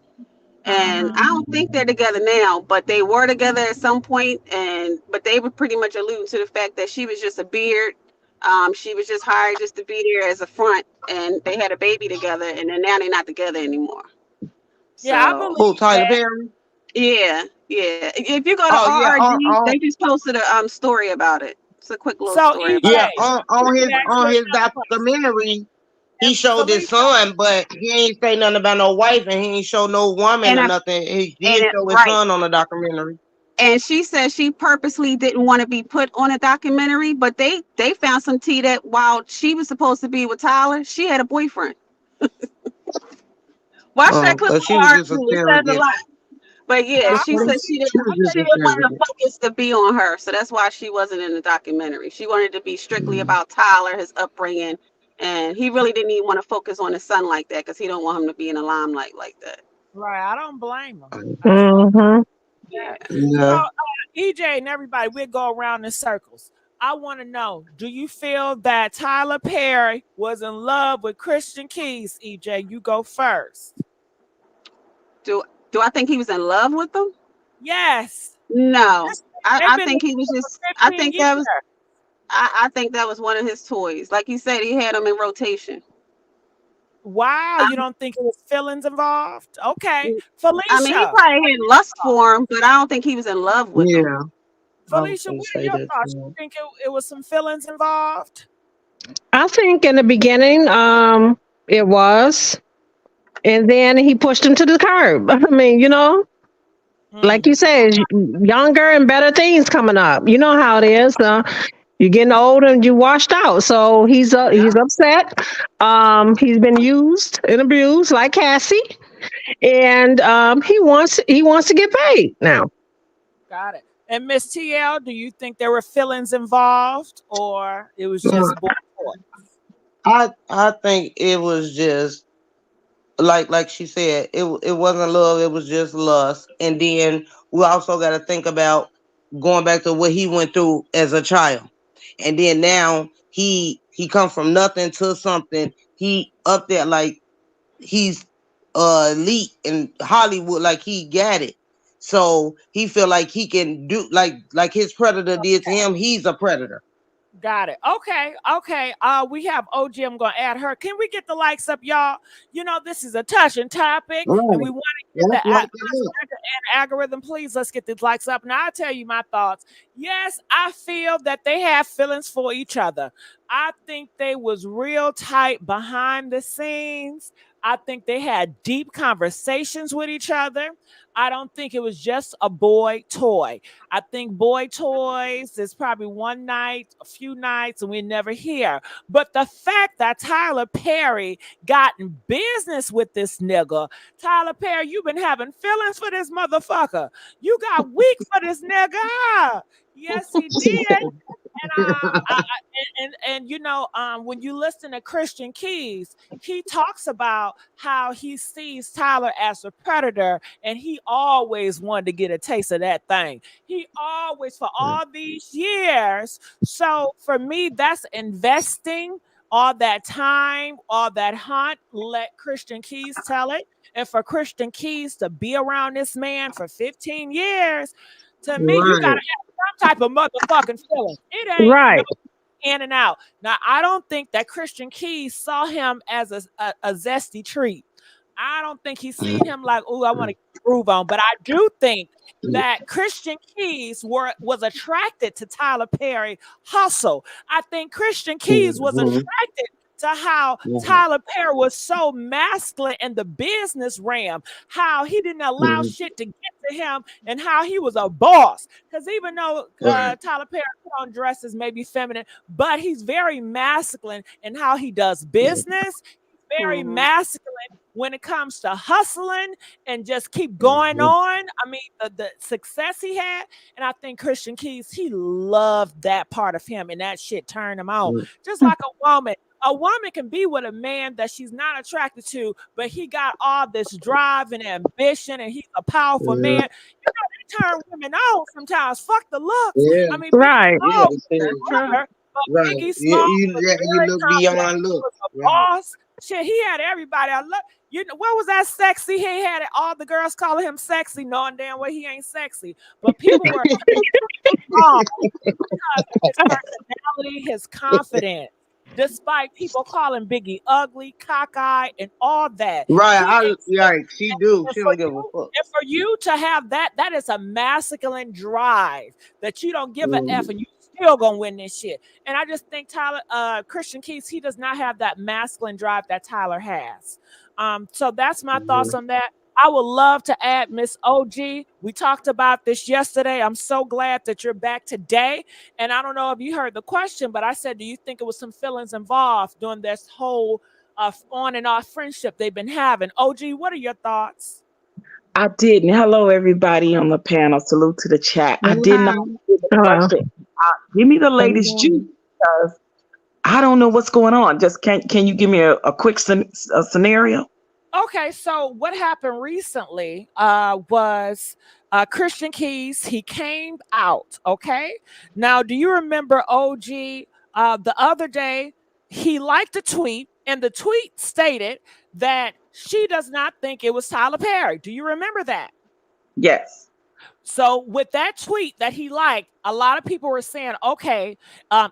And I don't think they're together now, but they were together at some point. But they were pretty much alluding to the fact that she was just a beard. She was just hired just to be there as a front, and they had a baby together, and then now they're not together anymore. Yeah, I So Who? believe Tyler that. Perry? yeah. If you go to Oh yeah. RRG, they just posted a story about it. It's a quick little So, story about Yeah. EJ, it. On let his me ask you another question. documentary, he If showed his Felicia, son, but he ain't say nothing about no wife, and he ain't show no woman And or I nothing. He and did it show his right. son on the documentary. And she said she purposely didn't want to be put on a documentary, but they found some tea that while she was supposed to be with Tyler, she had a boyfriend. Watch that clip She on was our just a too. It says a surrogate. lot. But yeah, I she said believe, She was just she a didn't want the surrogate. focus to be on her, so that's why she wasn't in the documentary. She wanted to be strictly about Tyler, his upbringing, and he really didn't even want to focus on his son like that because he don't want him to be in the limelight like that. right. I don't blame him. I don't blame Mm-hmm. that. So, Yeah. EJ and everybody, we'll go around in circles. I want to know, do you feel that Tyler Perry was in love with Christian Keys? EJ, you go first. Do I think he was in love with them? Yes. No, They've I been think he was together just. for 15 years. I think that was one of his toys. Like you said, he had them in rotation. Wow, I, you don't think it was feelings involved? Okay. I mean, he Felicia. probably had lust for him, but I don't think he was in love with them. Yeah. I was Felicia, gonna what are say your that thoughts? You too. think it was some feelings involved? I think in the beginning, it was, and then he pushed him to the curb. I mean, like Mm. you said, younger and better things coming up. You know how it is. You're getting older and you washed out. So he's upset. He's been used and abused like Cassie, and he wants to get paid now. Got it. And Miss TL, do you think there were feelings involved or it was Uh, just boy? I think it was just like she said, it wasn't love, it was just lust. And then we also got to think about going back to what he went through as a child. And then now he come from nothing to something. He up there like he's elite in Hollywood, like he got it. So he feel like he can do like his predator did to him. He's a predator. Got it. Okay. Okay. We have OG. I'm gonna add her. Can we get the likes up, y'all? You know, this is a touching topic, and Right. we want to get Let's the like it up. algorithm. Please, let's get these likes up. Now I'll tell you my thoughts. Yes, I feel that they have feelings for each other. I think they was real tight behind the scenes. I think they had deep conversations with each other. I don't think it was just a boy toy. I think boy toys is probably one night, a few nights, and we never hear. But the fact that Tyler Perry got in business with this nigga, Tyler Perry, you've been having feelings for this motherfucker. You got weak for this nigga. Yes, he did. And you know, when you listen to Christian Keys, he talks about how he sees Tyler as a predator, and he always wanted to get a taste of that thing. He always, for all these years. So for me, that's investing all that time, all that hunt. Let Christian Keys tell it, and for Christian Keys to be around this man for 15 years, to me, you gotta Right. have some type of motherfucking feeling. It ain't no Right. in and out. Now, I don't think that Christian Keys saw him as a zesty treat. I don't think he seen him like, oh, I want to groove on. But I do think that Christian Keys was attracted to Tyler Perry hustle. I think Christian Keys was attracted to how Tyler Perry was so masculine in the business realm, how he didn't allow shit to get to him, and how he was a boss. Because even though Tyler Perry put on dresses maybe feminine, but he's very masculine in how he does business. He's very masculine when it comes to hustling and just keep going on. I mean, the success he had, and I think Christian Keys, he loved that part of him, and that shit turned him on. Just like a woman. A woman can be with a man that she's not attracted to, but he got all this drive and ambition, and he's a powerful man. You know, they turn women on sometimes. Fuck the looks. Yeah. I mean, Right. Biggie Yeah. Smalls, but Right. Biggie Smalls was You very look confident. beyond He look. was a Right. boss. Shit, he had everybody. I love. You know, what was that sexy? He had all the girls calling him sexy, knowing damn well he ain't sexy. But people were wrong because of his personality, his confidence. Despite people calling Biggie ugly, cockeyed, and all that, Right. he Right. She do. and She for don't give a you, fuck. and for you to have that, that is a masculine drive that you don't give a F, and you still gonna win this shit. And I just think Tyler, Christian Keys, he does not have that masculine drive that Tyler has. So that's my thoughts on that. I would love to add Miss OG. We talked about this yesterday. I'm so glad that you're back today. And I don't know if you heard the question, but I said, do you think it was some feelings involved during this whole on and off friendship they've been having? OG, what are your thoughts? I didn't. Hello, everybody on the panel. Salute to the chat. I did not hear the Hello. question. Give me the latest juice because I don't know what's going on. Just can you give me a quick scenario? Okay, so what happened recently was Christian Keys, he came out, okay? Now, do you remember OG the other day, he liked a tweet, and the tweet stated that she does not think it was Tyler Perry. Do you remember that? Yes. So with that tweet that he liked, a lot of people were saying, okay,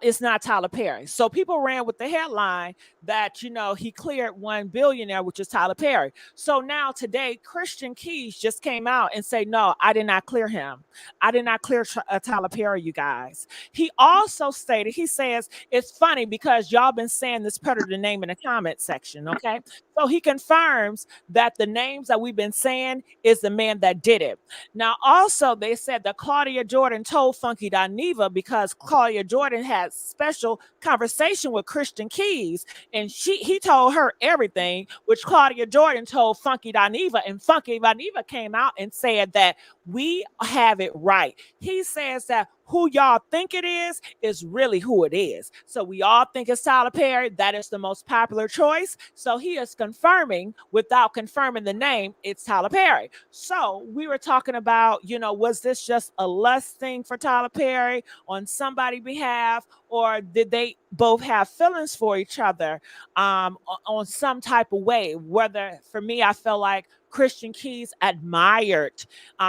it's not Tyler Perry. So people ran with the headline that, you know, he cleared one billionaire, which is Tyler Perry. So now today, Christian Keys just came out and say, no, I did not clear him. I did not clear Tyler Perry, you guys. He also stated, he says, it's funny because y'all been saying this predator name in the comment section, okay? So he confirms that the names that we've been saying is the man that did it. Now, also, they said that Claudia Jordan told Funky Dineva because Claudia Jordan had special conversation with Christian Keys, and he told her everything, which Claudia Jordan told Funky Dineva, and Funky Dineva came out and said that We have it right. He says that who y'all think it is really who it is. So we all think it's Tyler Perry. That is the most popular choice. So he is confirming, without confirming the name, it's Tyler Perry. So we were talking about, was this just a lust thing for Tyler Perry on somebody's behalf, or did they both have feelings for each other on some type of way? Whether, for me, I felt like Christian Keys admired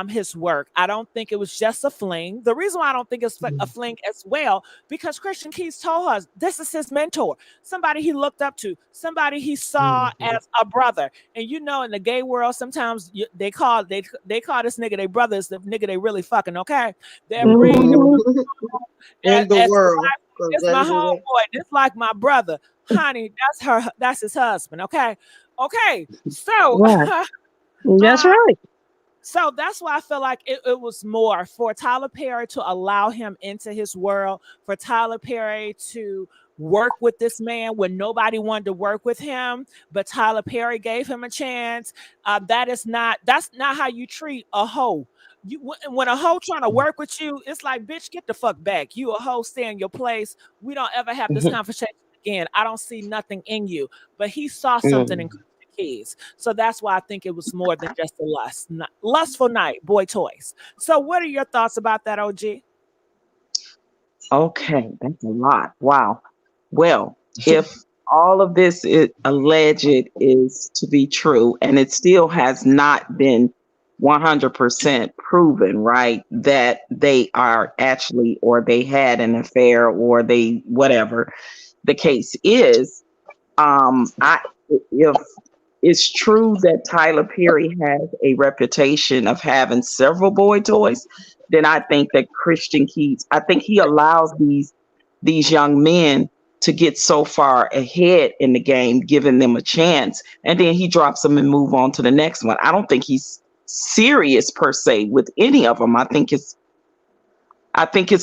his work. I don't think it was just a fling. The reason why I don't think it's a fling as well, because Christian Keys told us this is his mentor, somebody he looked up to, somebody he saw as a brother. And in the gay world, sometimes they call this nigga their brother is the nigga they really fucking, okay? They're bringing the in the world. It's my homeboy. It's like my brother. Honey, that's his husband, okay? Okay. So that's right. So that's why I feel like it was more for Tyler Perry to allow him into his world, for Tyler Perry to work with this man when nobody wanted to work with him, but Tyler Perry gave him a chance. That's not how you treat a hoe. When a hoe trying to work with you, it's like, bitch, get the fuck back. You a hoe, stay in your place. We don't ever have this conversation again. I don't see nothing in you. But he saw something in Keys. So that's why I think it was more than just a lustful night, boy toys. So what are your thoughts about that, OG? Okay, that's a lot. Wow. Well, if all of this is alleged is to be true, and it still has not been 100% proven, right, that they are actually, or they had an affair, or they, whatever the case is, if it's true that Tyler Perry has a reputation of having several boy toys, then I think that Christian Keys, I think he allows these young men to get so far ahead in the game, giving them a chance, and then he drops them and move on to the next one. I don't think he's serious per se with any of them. I think it's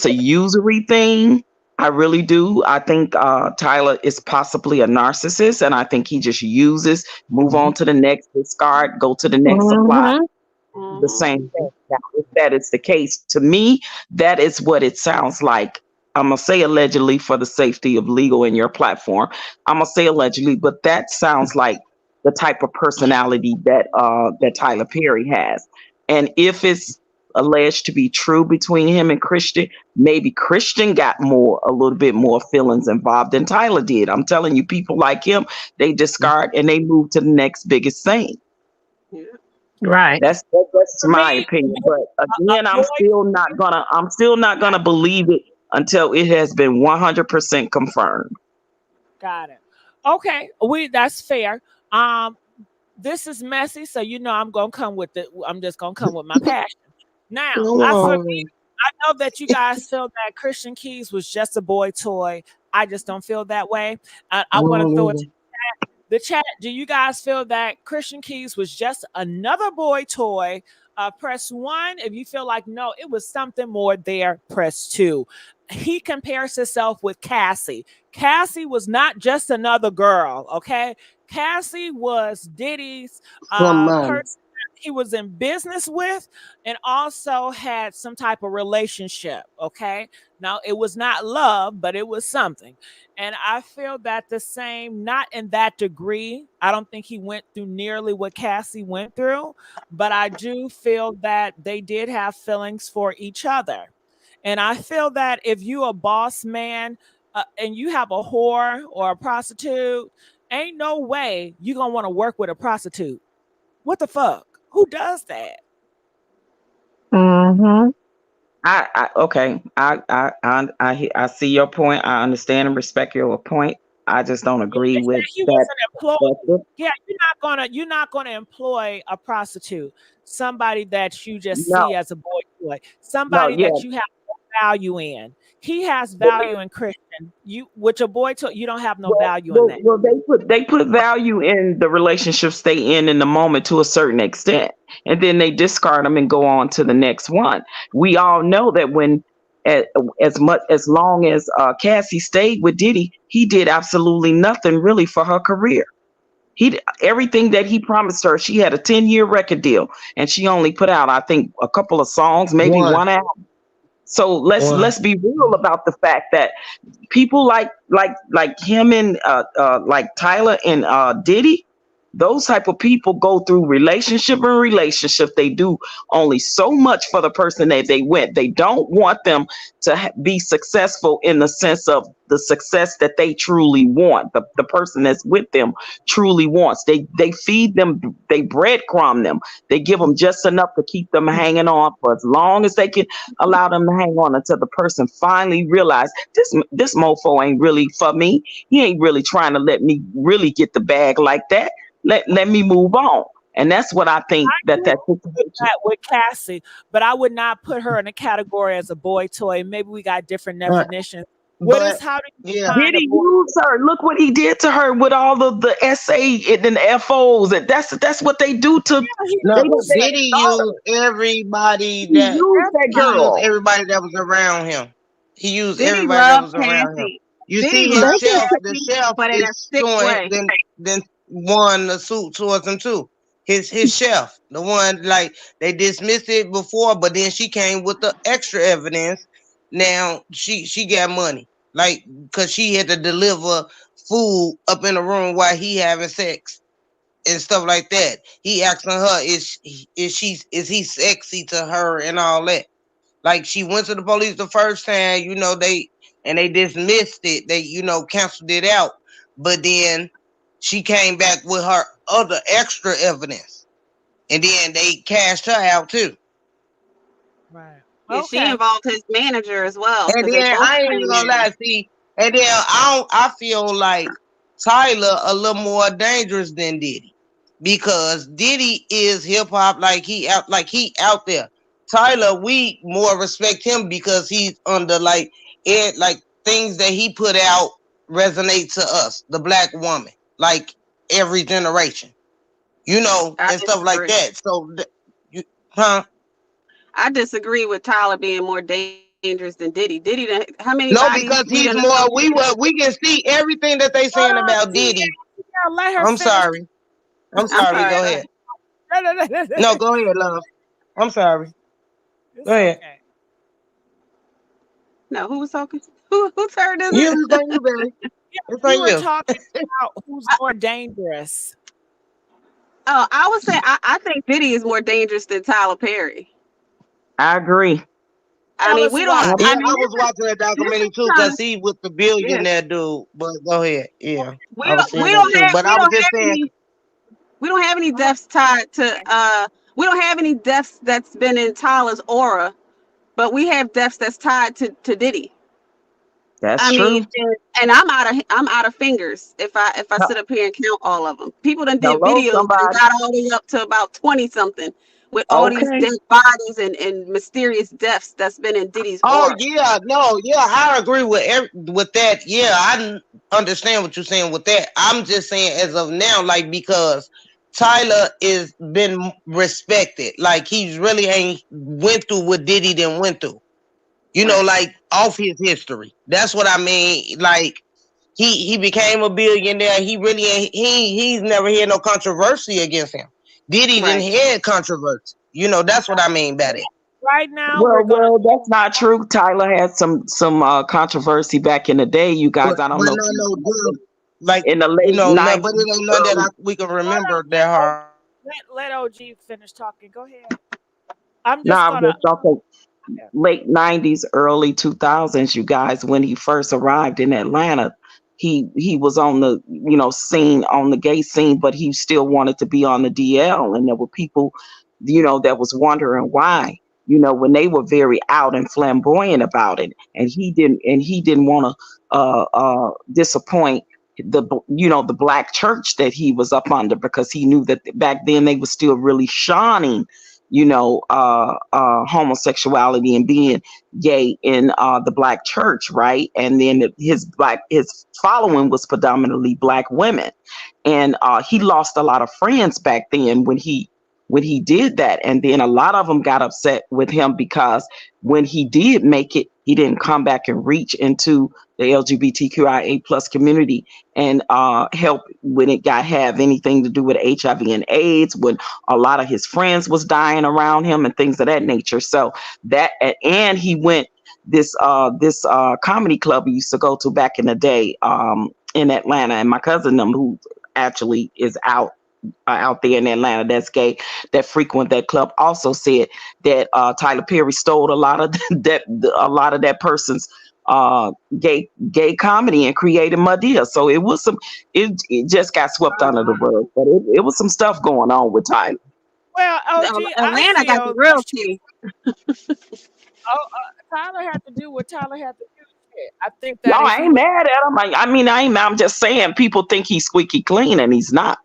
a usury thing. I really do. I think Tyler is possibly a narcissist, and I think he just uses, move on to the next, discard, go to the next supply. The same thing. Now, if that is the case, to me, that is what it sounds like. I'm gonna say allegedly for the safety of legal in your platform. I'm gonna say allegedly, but that sounds like the type of personality that Tyler Perry has. And if it's alleged to be true between him and Christian, maybe Christian got a little bit more feelings involved than Tyler did. I'm telling you, people like him, they discard and they move to the next biggest thing. Right. That's my opinion. But again, I'm still not gonna believe it until it has been 100% confirmed. Got it. Okay, that's fair. This is messy, so I'm gonna come with it. I'm just gonna come with my passion. Now, for me, I know that you guys feel that Christian Keys was just a boy toy. I just don't feel that way. I want to throw it to the chat. Do you guys feel that Christian Keys was just another boy toy? Press 1. If you feel like no, it was something more there, press 2. He compares himself with Cassie. Cassie was not just another girl, okay? Cassie was Diddy's person he was in business with, and also had some type of relationship, okay? Now, it was not love, but it was something. And I feel that the same, not in that degree. I don't think he went through nearly what Cassie went through, but I do feel that they did have feelings for each other. And I feel that if you a boss man and you have a whore or a prostitute, ain't no way you gonna want to work with a prostitute. What the fuck? Who does that? Okay. I see your point. I understand and respect your point. I just don't agree with he that. Was an employee. Yeah, you're not gonna employ a prostitute, somebody that you just see as a boy toy, somebody that you have value in. He has value in Christian. You with your boy toy, you don't have no value in that. Well, they put value in the relationships they in the moment to a certain extent, and then they discard them and go on to the next one. We all know that when as long as Cassie stayed with Diddy, he did absolutely nothing really for her career. Everything that he promised her, she had a 10-year record deal, and she only put out, I think, a couple of songs, maybe One, one album. So one. let's be real about the fact that people like him and like Tyler and Diddy, those type of people go through relationship. They do only so much for the person that they with. They don't want them to be successful in the sense of the success that they truly want. The person that's with them truly wants. They feed them, they breadcrumb them. They give them just enough to keep them hanging on for as long as they can allow them to hang on until the person finally realize this mofo ain't really for me. He ain't really trying to let me really get the bag like that. Let me move on. And that's what I think I that agree with that with Cassie, but I would not put her in a category as a boy toy. Maybe we got different Right. definitions. But How do you yeah, define a Diddy boy? use her. Look what he did to her with all of the SA and the FOs. And that's what they do to Yeah, he no, used her. did he use everybody he that used that he used girl. everybody that was around him. He used Diddy everybody that love was around him. Cassie. You Diddy see They his love just shelf, the Cassie, shelf but in a is sick showing way. then won the suit towards him too. His shelf, the one like they dismissed it before, but then she came with the extra evidence. Now she got money. Like cause she had to deliver food up in the room while he having sex and stuff like that. He asking her, is he sexy to her and all that? Like she went to the police the first time, they dismissed it. They, canceled it out. But then she came back with her other extra evidence. And then they cashed her out too. Right. And she Okay. involved his manager as well And because they then both I ain't even came gonna in. lie, see, and then I feel like Tyler a little more dangerous than Diddy. Because Diddy is hip hop, he out there. Tyler, we more respect him because he's under things that he put out resonate to us, the black woman, like every generation, I and stuff like disagree. that. So, huh? I disagree with Tyler being more dangerous than Diddy. How many No, bodies because we done he's more. associated? We can see everything that they Hold saying on, about Tia. Diddy. Tia, let her I'm finish. sorry. I'm I'm sorry. sorry. Go Go ahead. ahead. No, go ahead, love. I'm sorry. Go It's ahead. okay. No, who was talking? Whose turn is You, it? it's on you, baby. It's You on were you. talking about who's more dangerous. Oh, I would say I think Diddy is more dangerous than Tyler Perry. I agree. I Tell mean, us we don't. why. Yeah, I mean, I was watching that this documentary is too, trying cause to. he with the Yeah, billionaire dude. But go ahead. Yeah, we I was don't. seeing that too. But I was just saying, We don't have any deaths tied to. We don't have any deaths that's been in Tyler's aura, but we have deaths that's tied to Diddy. That's I mean, true. and I'm out of fingers if I sit up here and count all of them. People done did Hello, videos and somebody. got all the way up to about 20 something with all these Okay. dead bodies and mysterious deaths that's been in Diddy's oh aura. yeah, no, yeah, I agree with that. Yeah, understand what you're saying with that. I'm just saying as of now, like because Tyler is been respected. Like he's really ain't went through what Diddy didn't went through. Right. Like off his history. That's what I mean. Like he became a billionaire. He really ain't, he's never had no controversy against him. Diddy didn't Right. had controversy. That's what I mean by that. Right now, we're gonna. Well, that's not true. Tyler had some controversy back in the day. You guys, I don't But know if not you no remember, good. Like in the late no, but it '90s, ain't none that early. we can Hold remember on. that hard. Let OG finish talking. Go ahead. I'm just Nah, I'm gonna. just talking late '90s, early 2000s. You guys, when he first arrived in Atlanta, he was on the scene, on the gay scene, but he still wanted to be on the DL, and there were people that was wondering why. When they were very out and flamboyant about it, and he didn't want to disappoint the black church that he was up under, because he knew that back then they were still really shining homosexuality and being gay in the black church, right? And then his following was predominantly black women, and he lost a lot of friends back then when he did that. And then a lot of them got upset with him because when he did make it, He didn't come back and reach into the LGBTQIA plus community and help when it got have anything to do with HIV and AIDS, when a lot of his friends was dying around him and things of that nature. So that, and he went this comedy club he used to go to back in the day in Atlanta, and my cousin them, who actually is out there in Atlanta that's gay, that frequent that club, also said that Tyler Perry stole a lot of that person's gay comedy and created Madea. So it was it just got swept under the rug, but it was some stuff going on with Tyler. Well, OG, I Atlanta got the feel real tea. Tyler had to do what Tyler had to do. Shit. I think that No, if I he ain't was, mad at him. I mean, I ain't. I'm just saying people think he's squeaky clean and he's not.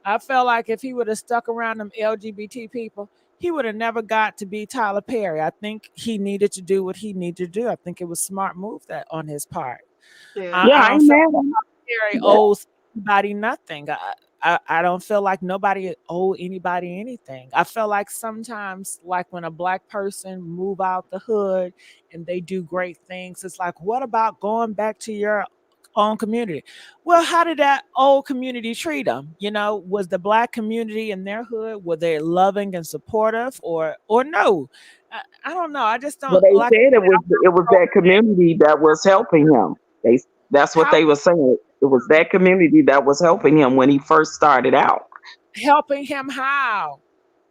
I felt like if he would have stuck around them LGBT people, he would have never got to be Tyler Perry. I think he needed to do what he needed to do. I think it was a smart move that on his part. Yeah. Yeah, I I don't ain't feel mad at him. Perry Yeah. owes anybody nothing. I don't feel like nobody owe anybody anything. I feel like sometimes, like when a black person move out the hood and they do great things, it's like, what about going back to your own community? Well, how did that old community treat them? You know, was the black community in their hood, were they loving and supportive, or no? I don't know. I just Well, don't they like said it was that community that was helping him. That's what how they were saying. It was that community that was helping him when he first started out. helping him how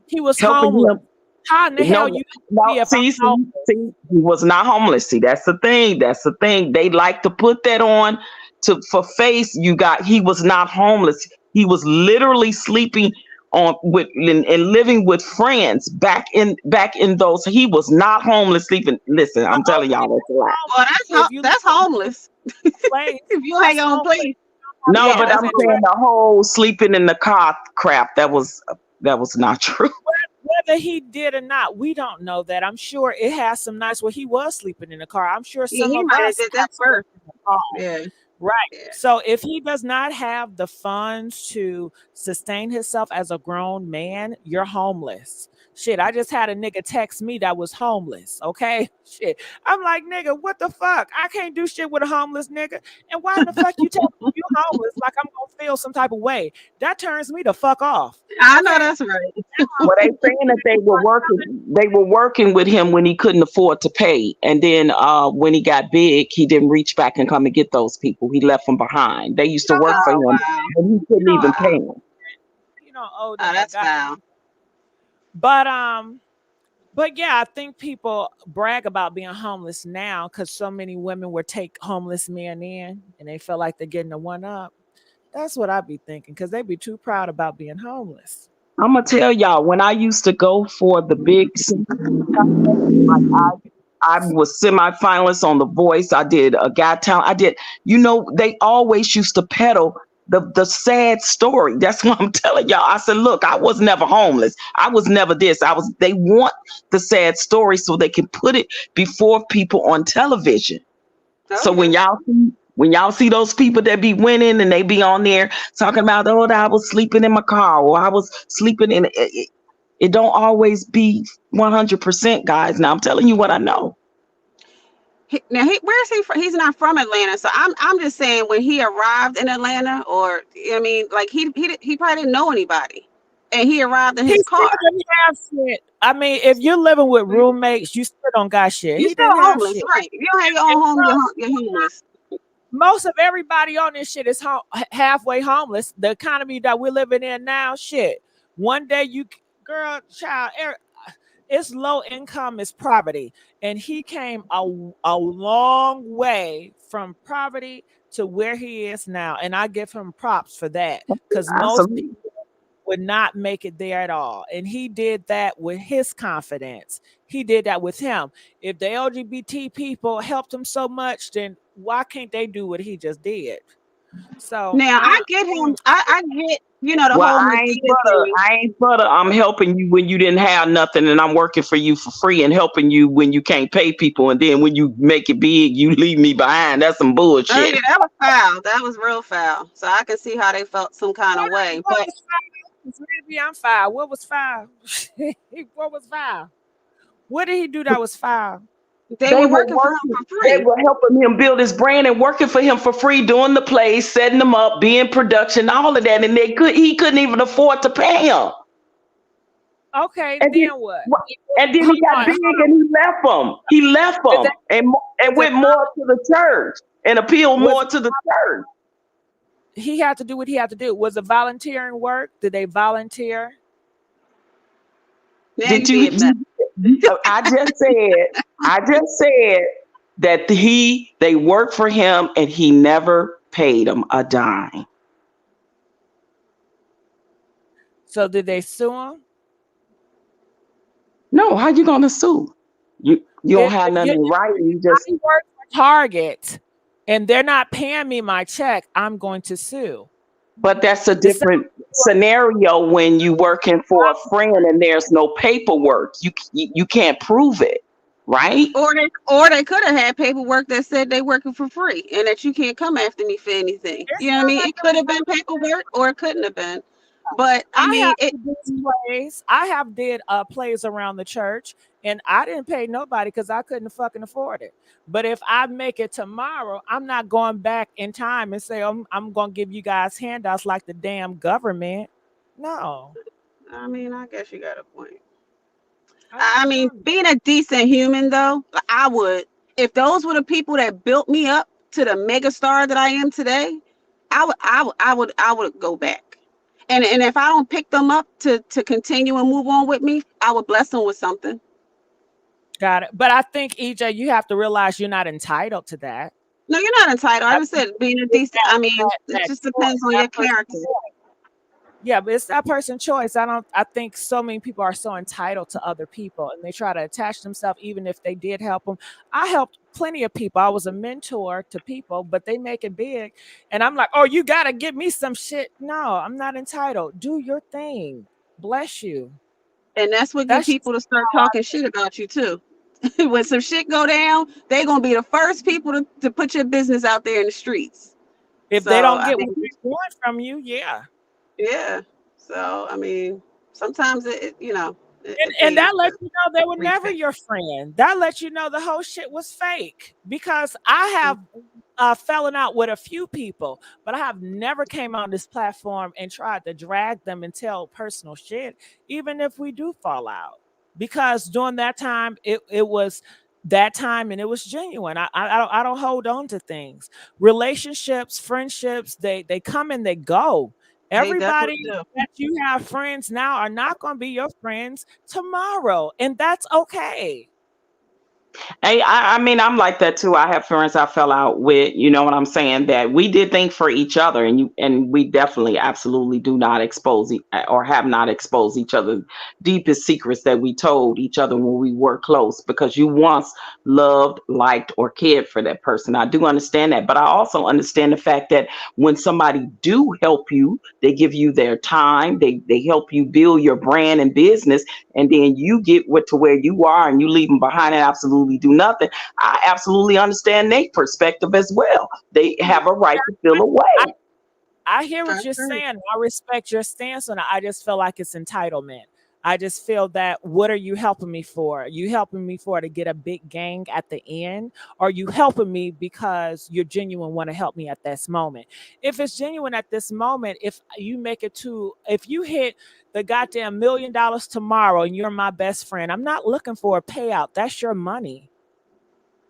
he was Helping homeless. him. How in the hell No, you no. be if I'm See, he was not homeless. See, that's the thing. That's the thing. They like to put that on for face. He was not homeless. He was literally sleeping on with and living with friends back in those. He was not homeless sleeping. Listen, I'm telling y'all that's a lie. Well, if you live that's homeless. in a place, If you have that's your own homeless. place. Have No, Yeah, but clothes that's I'm and saying homeless. the whole sleeping in the car crap. That was not true. whether he did or not, we don't know that. I'm sure it has some nights where he was sleeping in the car. I'm sure Yeah, some he of might have us did have that slept first. in the car. Yeah. Right. Yeah. So if he does not have the funds to sustain himself as a grown man, you're homeless. Shit, I just had a nigga text me that was homeless. Okay. Shit. I'm like, nigga, what the fuck? I can't do shit with a homeless nigga. And why in the fuck you tell me you homeless like I'm gonna feel some type of way? That turns me the fuck off. I know Okay. that's right. Well, they saying that they were working with him when he couldn't afford to pay, and then when he got big, he didn't reach back and come and get those people. He left them behind. They used to work for Oh him wow. when he couldn't even Wow. pay them. You don't owe Oh, them a that's god. foul. But But yeah, I think people brag about being homeless now because so many women would take homeless men in and they feel like they're getting a one up. That's what I be thinking because they be too proud about being homeless. I'm gonna tell y'all when I used to go for the big singing contest, like I was semifinalist on The Voice. I did a Got Talent. I did. They always used to peddle the sad story. That's what I'm telling y'all. I said, look, I was never homeless. I was never this. They want the sad story so they can put it before people on television. Oh So yeah. when y'all see those people that be winning and they be on there talking about, oh, I was sleeping in my car or I was sleeping in it don't always be 100%, guys. Now I'm telling you what I know. Where is he from? He's not from Atlanta, so I'm just saying when he arrived in Atlanta, or I mean, like he probably didn't know anybody, and he arrived in He his still car. didn't have shit. I mean, if you're living with roommates, you still don't got shit. You He still didn't have homeless, shit. right? If you don't have your own home, you're homeless. Most of everybody on this shit is halfway homeless. The economy that we're living in now, shit. One day girl, child, it's low income is poverty, and he came a long way from poverty to where he is now, and I give him props for that because most Absolutely. people would not make it there at all, and he did that with his confidence. He did that with him. If the LGBT people helped him so much, then why can't they do what he just did? So Now I get him. I get the Well, whole Medea thing. I ain't for the I'm helping you when you didn't have nothing and I'm working for you for free and helping you when you can't pay people and then when you make it big, you leave me behind. That's some Oh bullshit. yeah, that was foul. That was real foul. So I can see how they felt some kind of way. what But was foul? Maybe I'm foul. What was foul? What was foul? What did he do that was foul? They They were were working for him working. for They free. were helping him build his brand and working for him for free, doing the plays, setting them up, being production, all of that, and he couldn't even afford to pay him. Okay, And then then what? and then Hold he got on, big hold on. and he left them. He left Did they, them and was it went more to the church and appealed was more to the church. he had to do what he had to do? Was it volunteering work? Did they volunteer? Now Did you you, being messy. I just said that they worked for him and he never paid them a dime. So did they sue him? No, how you gonna sue? You don't have If nothing you, in writing. You just I work for Target and they're not paying me my check, I'm going to sue. but that's a The same different scenario when you working for a friend and there's no paperwork. You can't prove it, right? Or they could have had paperwork that said they working for free and that you can't come after me for anything. it's You know what I not mean? like It could have been paperwork or it couldn't have been. But I I mean, have to do plays. I have did plays around the church, and I didn't pay nobody because I couldn't fucking afford it. But if I make it tomorrow, I'm not going back in time and say I'm gonna give you guys handouts like the damn government. No, I guess you got a point. I I don't mean, know. being a decent human though, like, I would, if those were the people that built me up to the mega star that I am today, I would go back. And if I don't pick them up to continue and move on with me, I would bless them with something. Got it. But I think EJ, you have to realize you're not entitled to that. No, you're not entitled. I I just think said being a it's decent. I mean, it that just choice, depends on that your person's character. choice. Yeah, but it's that person's choice. I think so many people are so entitled to other people and they try to attach themselves even if they did help them. I helped plenty of people. I was a mentor to people, but they make it big. And I'm like, oh, you gotta give me some shit. No, I'm not entitled. Do your thing. Bless you. And that's what get That's just people to start talking shit about you too. When some shit go down, they gonna be the first people to put your business out there in the streets. if they So don't I get what mean, they want from you, yeah. yeah. So I mean, sometimes it And pays that to lets you know they were never respect. your friend. That lets you know the whole shit was fake. Because I have fallen out with a few people, but I have never came on this platform and tried to drag them and tell personal shit, even if we do fall out. Because during that time, it was that time and it was genuine. I don't hold on to things. Relationships, friendships, they come and they go. They definitely Everybody do. that you have friends now are not going to be your friends tomorrow, and that's okay. Hey, I mean, I'm like that too. I have friends I fell out with, you know what I'm saying, that we did things for each other, and we definitely absolutely do not or have not exposed each other's deepest secrets that we told each other when we were close, because you once loved, liked, or cared for that person. I do understand that, but I also understand the fact that when somebody do help you, they give you their time, they help you build your brand and business, and then you get to where you are and you leave them behind and absolutely do nothing. I absolutely understand their perspective as well. They have a right to feel I, away. I hear I what you're agree. saying. I respect your stance on it. I just feel like it's entitlement. I just feel that what are you helping me for? You helping me for to get a big gang at the end? Or you helping me because you're genuine, want to help me at this moment? If it's genuine at this moment, if you hit the goddamn $1 million tomorrow and you're my best friend, I'm not looking for a payout. That's your money.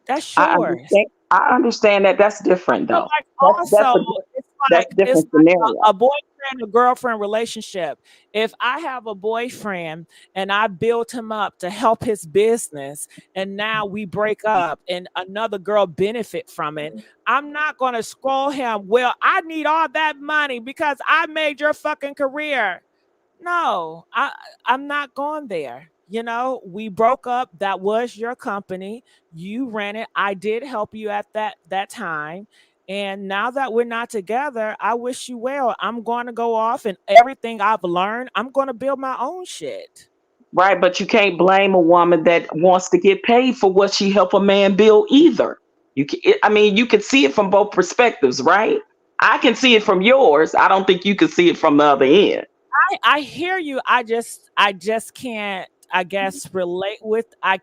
That's I yours. understand. I understand that. That's different So though. like also it's That's a it's different like scenario. a boyfriend or girlfriend relationship. If I have a boyfriend and I build him up to help his business and now we break up and another girl benefit from it, I'm not going to scroll him, well, I need all that money because I made your fucking career. No, I'm not going there. You know, we broke up. That was your company. You ran it. I did help you at that time. And now that we're not together, I wish you well. I'm going to go off and everything I've learned, I'm going to build my own shit. Right, but you can't blame a woman that wants to get paid for what she helped a man build either. I mean, you can see it from both perspectives, right? I can see it from yours. I don't think you can see it from the other end. I hear you. I just can't I guess, relate with. I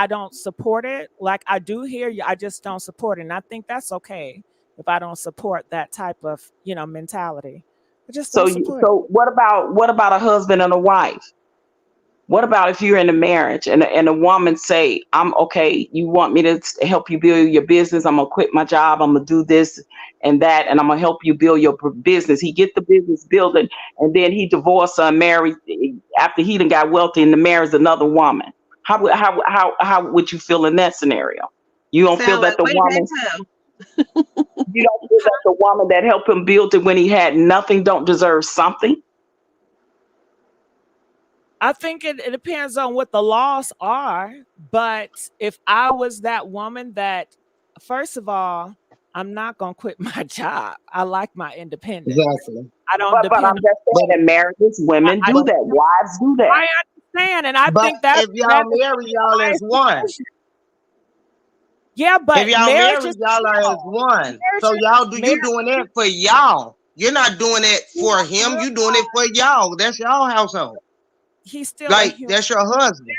don't support it. Like, I do hear you, I just don't support it. And I think that's okay if I don't support that type of, mentality. I just So don't you, support it. so what about a husband and a wife? What about if you're in a marriage and a woman say, "I'm okay. You want me to help you build your business? I'm gonna quit my job. I'm gonna do this and that, and I'm gonna help you build your business." He get the business building, and then he divorced her and married after he done got wealthy and marries another woman. How would you feel in that scenario? You don't feel Sound that like the wait and woman tell. you don't feel that the woman that helped him build it when he had nothing don't deserve something? I think it depends on what the laws are. But if I was that woman that, first of all, I'm not gonna quit my job. I like my independence. Exactly. I don't But I'm depend just But saying in marriages, women I do but that. Wives do that. I understand, and I but think that if y'all that is marry, the y'all as highest one. position. Yeah, If but y'all marriage marry, is y'all are as real. one. Marriage So is y'all do you marriage doing that for y'all. You're not doing it you for have to him. You doing it realize for y'all. That's y'all household. he's still a Like human. that's your husband.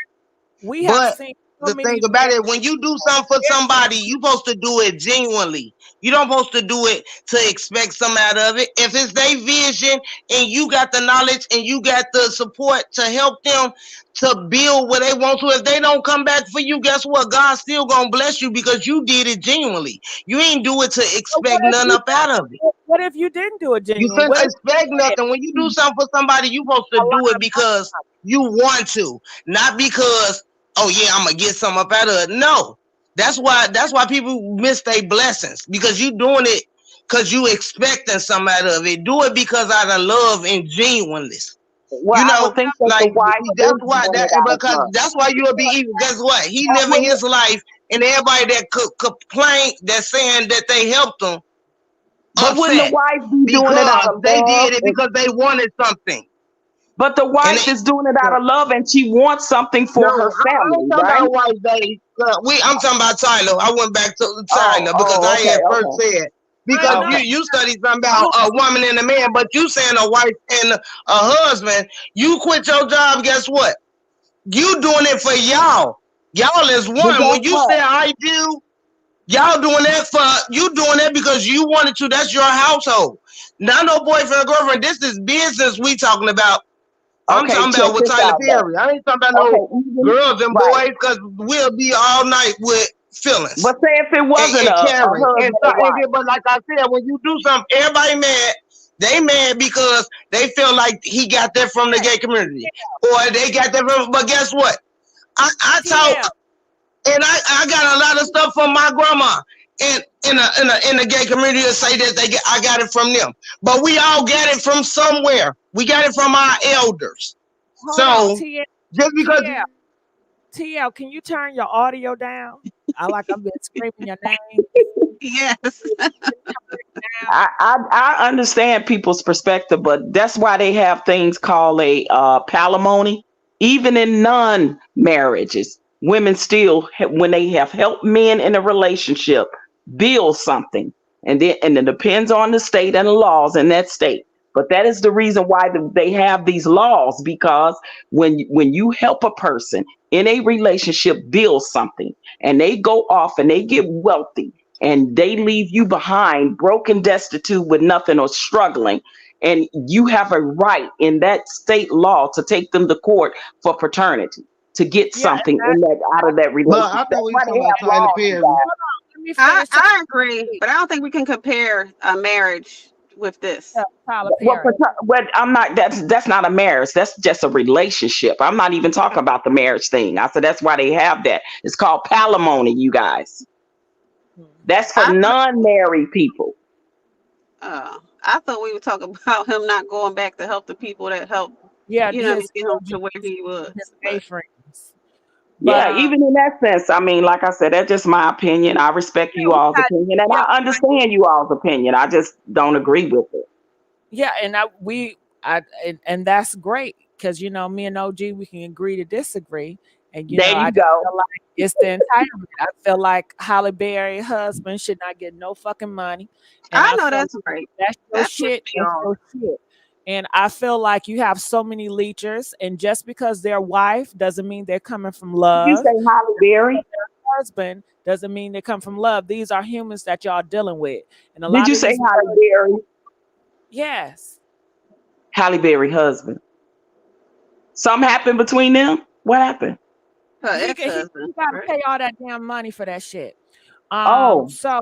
We have But seen so the thing many about marriages it, when you do something for somebody, you supposed to do it genuinely. You don't supposed to do it to expect something out of it. If it's their vision and you got the knowledge and you got the support to help them to build what they want to, if they don't come back for you, guess what? God's still gonna bless you because you did it genuinely. You ain't do it to but what expect if none you up out of it. what if you didn't do it You genuinely? shouldn't What if expect you did nothing. When you do something for somebody, you supposed a to do lot it of because you want to, not because, oh yeah, I'm gonna get something up out of it. No, that's why people miss their blessings because you doing it because you expecting something out of it. Do it because out of love and genuineness. Well, You I would know, think that the like wife that's is why doing that it out of because love. that's why you'll be evil. Guess what? He I living wouldn't, his life, and everybody that could complain that saying that they helped him but wouldn't the upset wife be doing it out because of they love? did it because they wanted something. But the And wife they, is doing it out no, of love, and she wants something no, for her I ain't family, talking right? about white baby. I'm talking about Tyler. I went back to Oh, Tyler because oh, I okay, had first okay, said I because know okay. you studied something you about a woman and a man, but you saying a wife and a husband. You quit your job. Guess what? You doing it for y'all. Y'all is But one. guess When you what? say I do, y'all doing that for you doing that because you wanted to. That's your household. Not no boyfriend or girlfriend. This is business we talking about. I'm Okay, talking check about with this Tyler out though. Perry. I ain't talking about Okay, no even girls and right. boys because we'll be all night with feelings But say if it wasn't and a caring. And husband so, or wife. but like I said, when you do something, everybody mad. They mad because they feel like he got that from the gay community, or they got that from. But guess what? I talk TL. and I got a lot of stuff from my grandma in the gay community to say that I got it from them. But we all got it from somewhere. We got it from our elders. Hold on, So TL. just because TL. TL, can you turn your audio down? I've been screaming your name. Yes. Down. I understand people's perspective, but that's why they have things called a palimony. Even in non marriages, women still, when they have helped men in a relationship, build something, and it depends on the state and the laws in that state. But that is the reason why they have these laws because when you help a person in a relationship build something, and they go off and they get wealthy and they leave you behind broken, destitute, with nothing or struggling, and you have a right in that state law to take them to court for paternity to get Yeah, and something in that out of that but relationship. I That's thought we why was they talking about have Tyler laws, you Perry. guys. hold on. Let me I finish talking. I agree, but I don't think we can compare a marriage with this. Tyler Well, Perry. I'm not. That's not a marriage. That's just a relationship. I'm not even talking about the marriage thing. I said that's why they have that. It's called palimony, you guys. That's for I non-married people. I thought we were talking about him not going back to help the people that helped, Yeah, his get him to children, where he his was. gay But friends. But Yeah, even in that sense, I mean, like I said, that's just my opinion. I respect yeah, you all's opinion, and yeah, I understand you all's opinion. I just don't agree with it. yeah, and and that's great because me and OG, we can agree to disagree. And There I you just go. feel like it's the entitlement. I feel like Holly Berry husband should not get no fucking money. And I I know feel that's like right. that's your That's what shit, we that's all. your shit. And I feel like you have so many leechers, and just because they're wife doesn't mean they're coming from Did you love. say Holly Berry? Husband doesn't mean they come from love. These are humans that y'all dealing with. And a Did lot you of say these Holly Berry? yes. Halle Berry husband. Something happened between them? What happened? Her He ex-husband, gotta right? pay all that damn money for that shit. Oh, So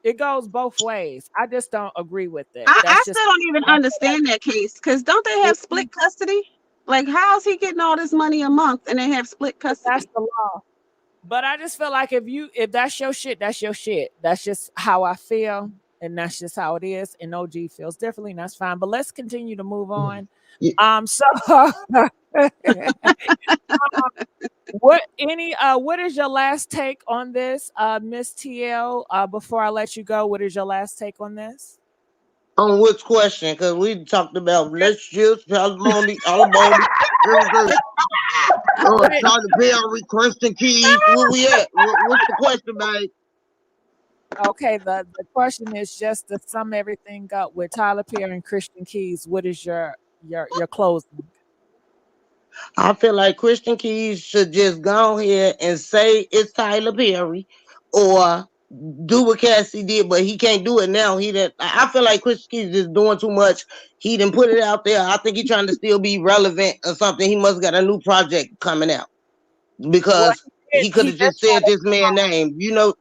it goes both ways. I just don't agree with it. I That's just still don't even I feel understand that case because don't they have like split custody? Like, how's he getting all this money a month and they have split that's custody? the law. But I just feel like if that's your shit, that's your shit. That's just how I feel, and that's just how it is. And OG feels differently, and that's fine. But let's continue to move on. Yeah. So what is your last take on this, Miss TL? Before I let you go, what is your last take on this? On which question? Because we talked about relationships, alimony, everything. Tyler Perry, Kristen Keys. Where we at? What's the question, babe? Okay, the question is just to sum everything up with Tyler Perry and Christian Keys. What is your closing? I feel like Christian Keys should just go ahead and say it's Tyler Perry, or do what Cassie did, but he can't do it now. He didn't. I feel like Christian Keys is doing too much. He didn't put it out there. I think he's trying to still be relevant or something. He must got a new project coming out Well, because he could he have did just said this man's name. You know,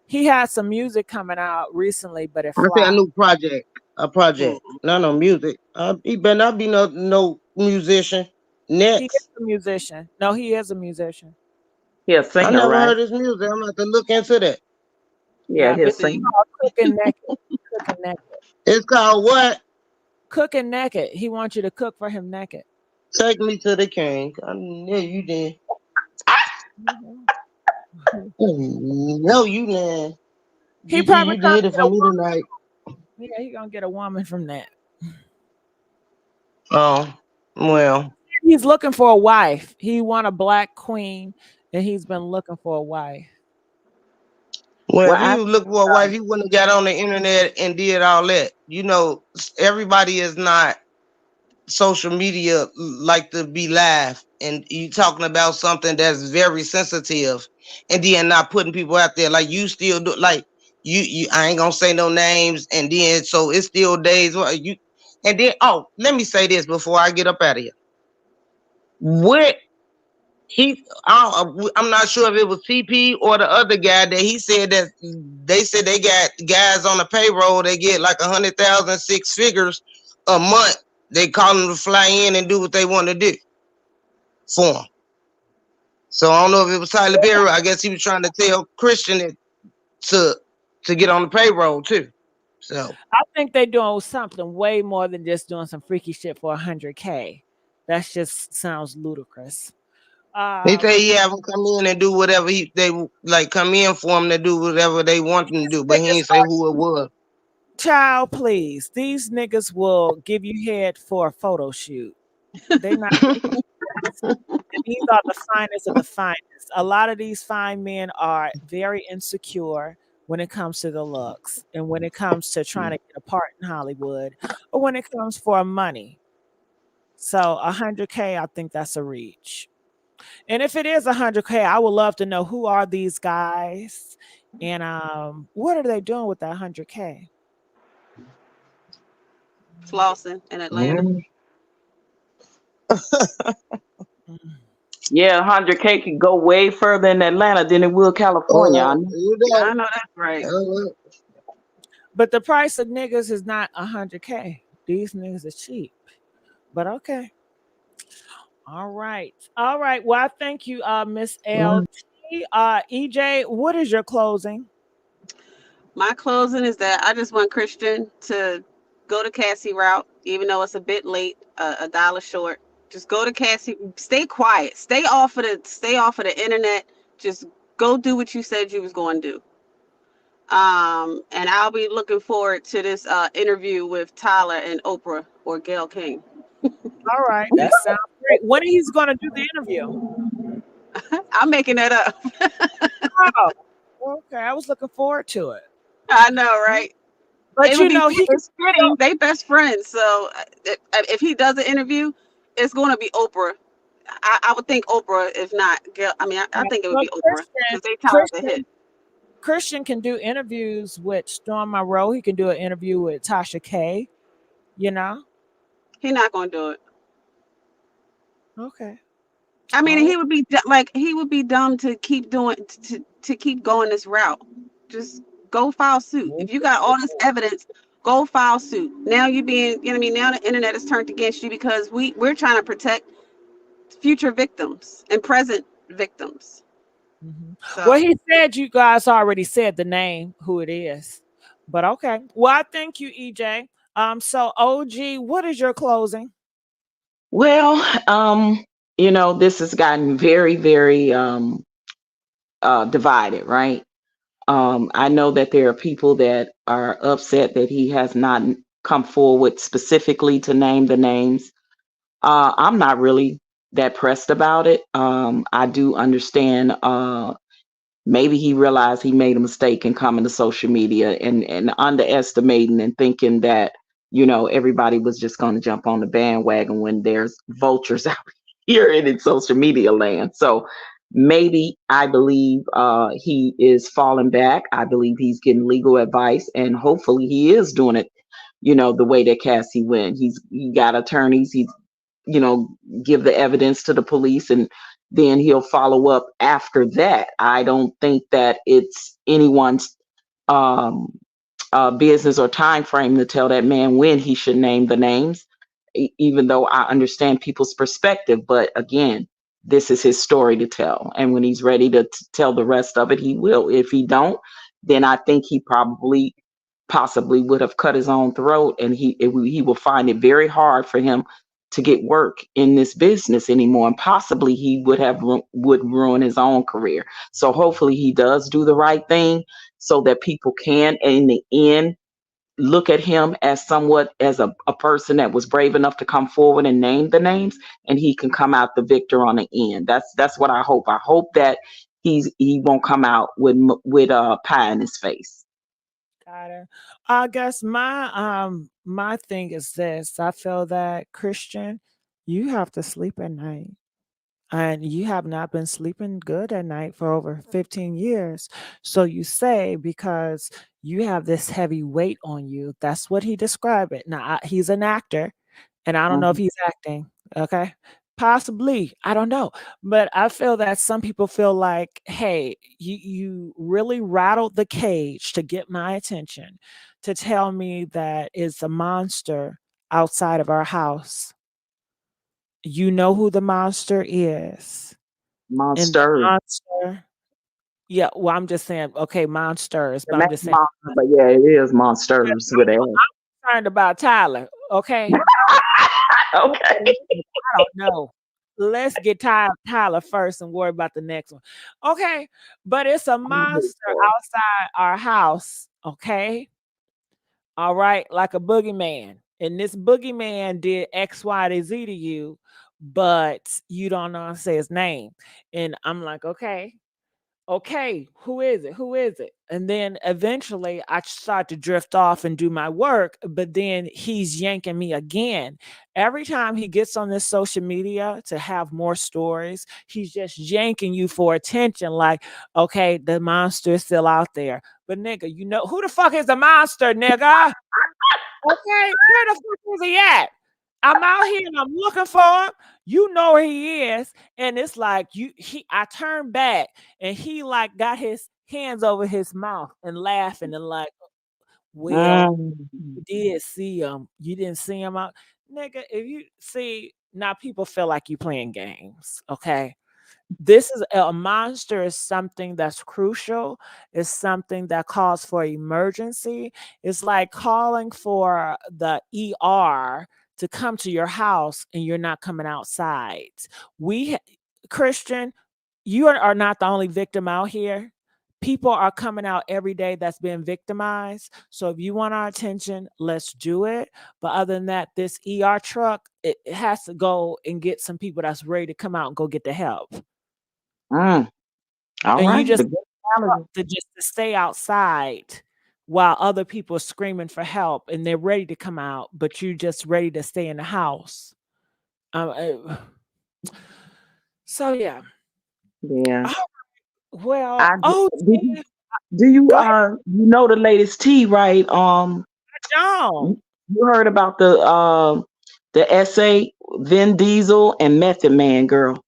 he had some music coming out recently, but it I say a flopped. new project, a project, Mm. not no music. He better not be no musician. He is Next, a musician. No, he is a musician. he a I singer, never right? heard his music. I'm gonna have to look into that. Yeah, Yeah, he a it's See, singer. called Cooking Naked. Cooking Naked. It's called what? Cooking Naked. He wants you to cook for him naked. Take me to the king. I know you did. Mhm. No, you did. He Gigi, probably you trying did to it get for a me woman. tonight. Yeah, he gonna get a woman from that. Oh, well. He's looking for a wife. He want a black queen, and he's been looking for a wife. Well, Well, if he was looking for a wife, he wouldn't have got on the internet and did all that. You know, everybody is not social media like to be live, and you talking about something that's very sensitive, and then not putting people out there like you still do. Like you I ain't gonna say no names, and then so it's still days where you. And then, oh, let me say this before I get up out of here. What I'm not sure if it was CP or the other guy that he said that they said they got guys on the payroll. They get like 100,000, 6 figures a month. They call them to fly in and do what they want to do for them. So I don't know if it was Tyler Perry. I guess he was trying to tell Christian to get on the payroll too. So I think they doing something way more than just doing some freaky shit for 100K. That just sounds ludicrous. he say Um, he have them come in and do whatever they like. Come in for him to do whatever they want them to do, but he niggas ain't say who it was. child, please. These niggas will give you head for a photo shoot. They not. And these are the finest of the finest. A lot of these fine men are very insecure when it comes to the looks and when it comes to trying to get a part in Hollywood or when it comes for money. So 100K, I think that's a reach. And if it is 100K, I would love to know who are these guys and what are they doing with that 100K? flossing in Atlanta. Mm. Mm. Yeah, 100K could go way further in Atlanta than it will California. I know. You I know that's right. know. But the price of niggas is not 100K. These niggas are cheap. But okay. All right. All right. Well, I thank you, Miss LG. EJ, what is your closing? My closing is that I just want Christian to go to Cassie route, even though it's a bit late, a dollar short. Just go to Cassie. Stay quiet. Stay off of the internet. Just go do what you said you was going to do. And I'll be looking forward to this interview with Tyler and Oprah or Gail King. All right. That sounds great. When he's going to do the interview? I'm making that up. Oh, okay. I was looking forward to it. I know, right? But you know, he can it's fitting. They best friends. So if he does an interview, it's going to be Oprah. I would think Oprah, if not Gail. I mean, I think it would well, be Oprah because they talented hit. Christian can do interviews with Storm Monroe. He can do an interview with Tasha K. You know? He not going to do it. Okay. I mean, All right. he would be dumb to keep doing to keep going this route. Just go file suit. If you got all this evidence, go file suit. Now you being, you know what I mean? Now the internet is turned against you because we're trying to protect future victims and present victims. Well, So he said you guys already said the name, who it is. But okay. Well, I thank you, EJ. So OG, what is your closing? Well, this has gotten very, very divided, right? I know that there are people that are upset that he has not come forward specifically to name the names. I'm not really that pressed about it. I do understand. Maybe he realized he made a mistake in coming to social media and underestimating and thinking that everybody was just going to jump on the bandwagon when there's vultures out here in social media land. So maybe I believe he is falling back. I believe he's getting legal advice, and hopefully he is doing it the way that Cassie went. He got attorneys. He's you know, give the evidence to the police, and then he'll follow up after that. I don't think that it's anyone's um, business or time frame to tell that man when he should name the names, even though I understand people's perspective. But again, this is his story to tell. And when he's ready to tell the rest of it, he will. If he don't, then I think he possibly would have cut his own throat, and he will find it very hard for him to get work in this business anymore, and possibly he would ruin his own career. So hopefully he does do the right thing so that people can in the end look at him as somewhat as a person that was brave enough to come forward and name the names, and he can come out the victor on the end. That's what I hope. I hope that he won't come out with pie in his face. Got it. I guess my thing is this. I feel that Christian, you have to sleep at night. And you have not been sleeping good at night for over 15 years. So you say because you have this heavy weight on you. That's what he described it. Now, he's an actor, and I don't know if Mhm. he's acting. Okay. Possibly. I don't know. But I feel that some people feel like, hey, you really rattled the cage to get my attention, to tell me that it's a monster outside of our house. You know who the monster is. And the Monster. monster, yeah, well, I'm just saying, okay, monsters, The but I'm name just saying, monster, but yeah, it is yeah, monsters with I'm an concerned about Tyler, okay? Okay. I don't know. Let's get Tyler first and worry about the next one. Okay, but it's a monster outside our house, okay? All right, like a boogeyman. And this boogeyman did X, Y, to Z to you, but you don't know how to say his name. And I'm like, okay, who is it? Who is it? And then eventually I start to drift off and do my work, but then he's yanking me again. Every time he gets on this social media to have more stories, he's just yanking you for attention. Like, okay, the monster is still out there. But nigga, you know who the fuck is the monster, nigga? Okay, where the fuck is he at? I'm out here and I'm looking for him. You know where he is, and it's like I turned back and he like got his hands over his mouth and laughing and like, well, Mm. you did see him. You didn't see him out, nigga. If you see now, people feel like you playing games. Okay, this is a monster is something that's crucial. It's something that calls for emergency. It's like calling for the ER to come to your house and you're not coming outside. Christian, you are not the only victim out here. People are coming out every day that's been victimized. So if you want our attention, let's do it. But other than that, this ER truck, it has to go and get some people that's ready to come out and go get the help. Mm. All And you right. just The good analogy. to stay outside while other people are screaming for help and they're ready to come out, but you just ready to stay in the house. Uh, so yeah. Yeah. Oh, well, I oh, did you, do you go ahead, you know the latest tea, right? John. You heard about the essay Vin Diesel and Method Man, girl.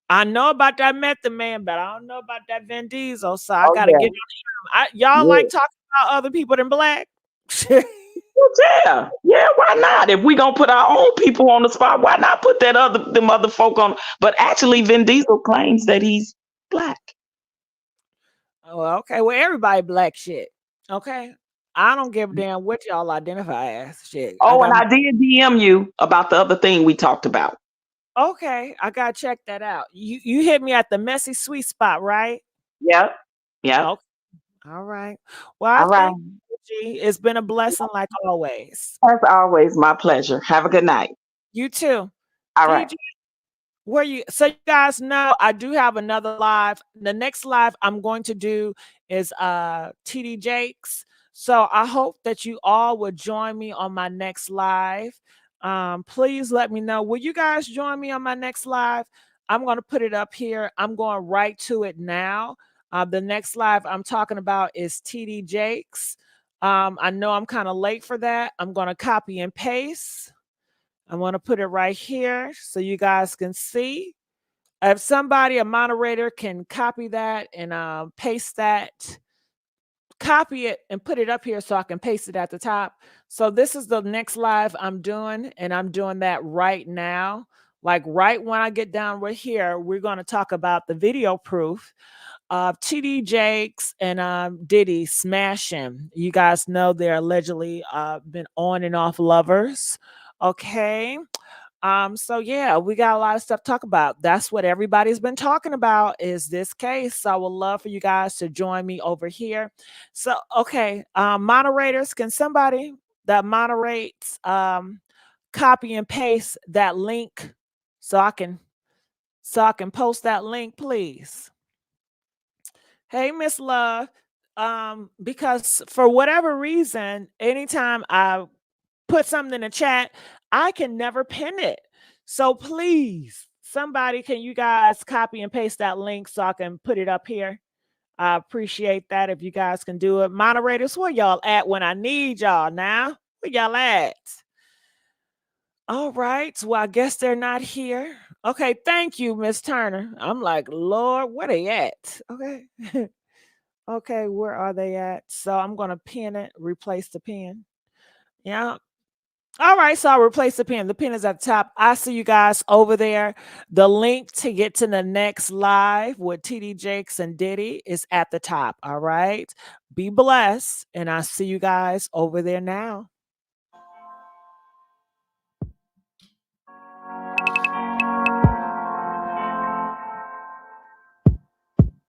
I know about that Method Man, but I don't know about that Vin Diesel. So I Oh gotta get yeah. on him. Y'all Yeah. like talking about other people than black? Well, yeah, yeah. Why not? If we gonna put our own people on the spot, why not put them other folk on? But actually, Vin Diesel claims that he's black. Oh, okay. Well, everybody black shit. Okay. I don't give a damn what y'all identify as. Shit. I Oh, and got I did DM you about the other thing we talked about. okay. I gotta check that out. You hit me at the Messy Sweet Spot, right? Yep, yep. Okay. All right. Well, I All right. thank you, G. It's been a blessing like always. As always, my pleasure. Have a good night. You too. All right. Gigi, where you so you guys know I do have another live. The next live I'm going to do is TD Jakes. So I hope that you all will join me on my next live. Please let me know. Will you guys join me on my next live? I'm going to put it up here. I'm going right to it now. The next live I'm talking about is TD Jakes. I know I'm kind of late for that. I'm going to copy and paste. I want to put it right here so you guys can see. If somebody, a moderator, can copy that and paste that, copy it and put it up here so I can paste it at the top. So this is the next live I'm doing, and I'm doing that right now. Like right when I get down right here, we're going to talk about the video proof of TD Jakes and Diddy smashing. You guys know they're allegedly been on and off lovers. Okay. So yeah, we got a lot of stuff to talk about. That's what everybody's been talking about is this case. So I would love for you guys to join me over here. So okay, moderators, can somebody that moderates copy and paste that link so I can post that link, please? Hey, Miss Love. Because for whatever reason, anytime I put something in the chat, I can never pin it. So please, somebody, can you guys copy and paste that link so I can put it up here? I appreciate that if you guys can do it. Moderators, where y'all at when I need y'all now? Where y'all at? All right. Well, I guess they're not here. Okay. Thank you, Miss Turner. I'm like, Lord, where they at? Okay. Okay. Where are they at? So I'm going to pin it, replace the pin. Yeah. All right, so I'll replace the pin. The pin is at the top. I see you guys over there. The link to get to the next live with TD Jakes and Diddy is at the top. All right. Be blessed. And I see you guys over there now.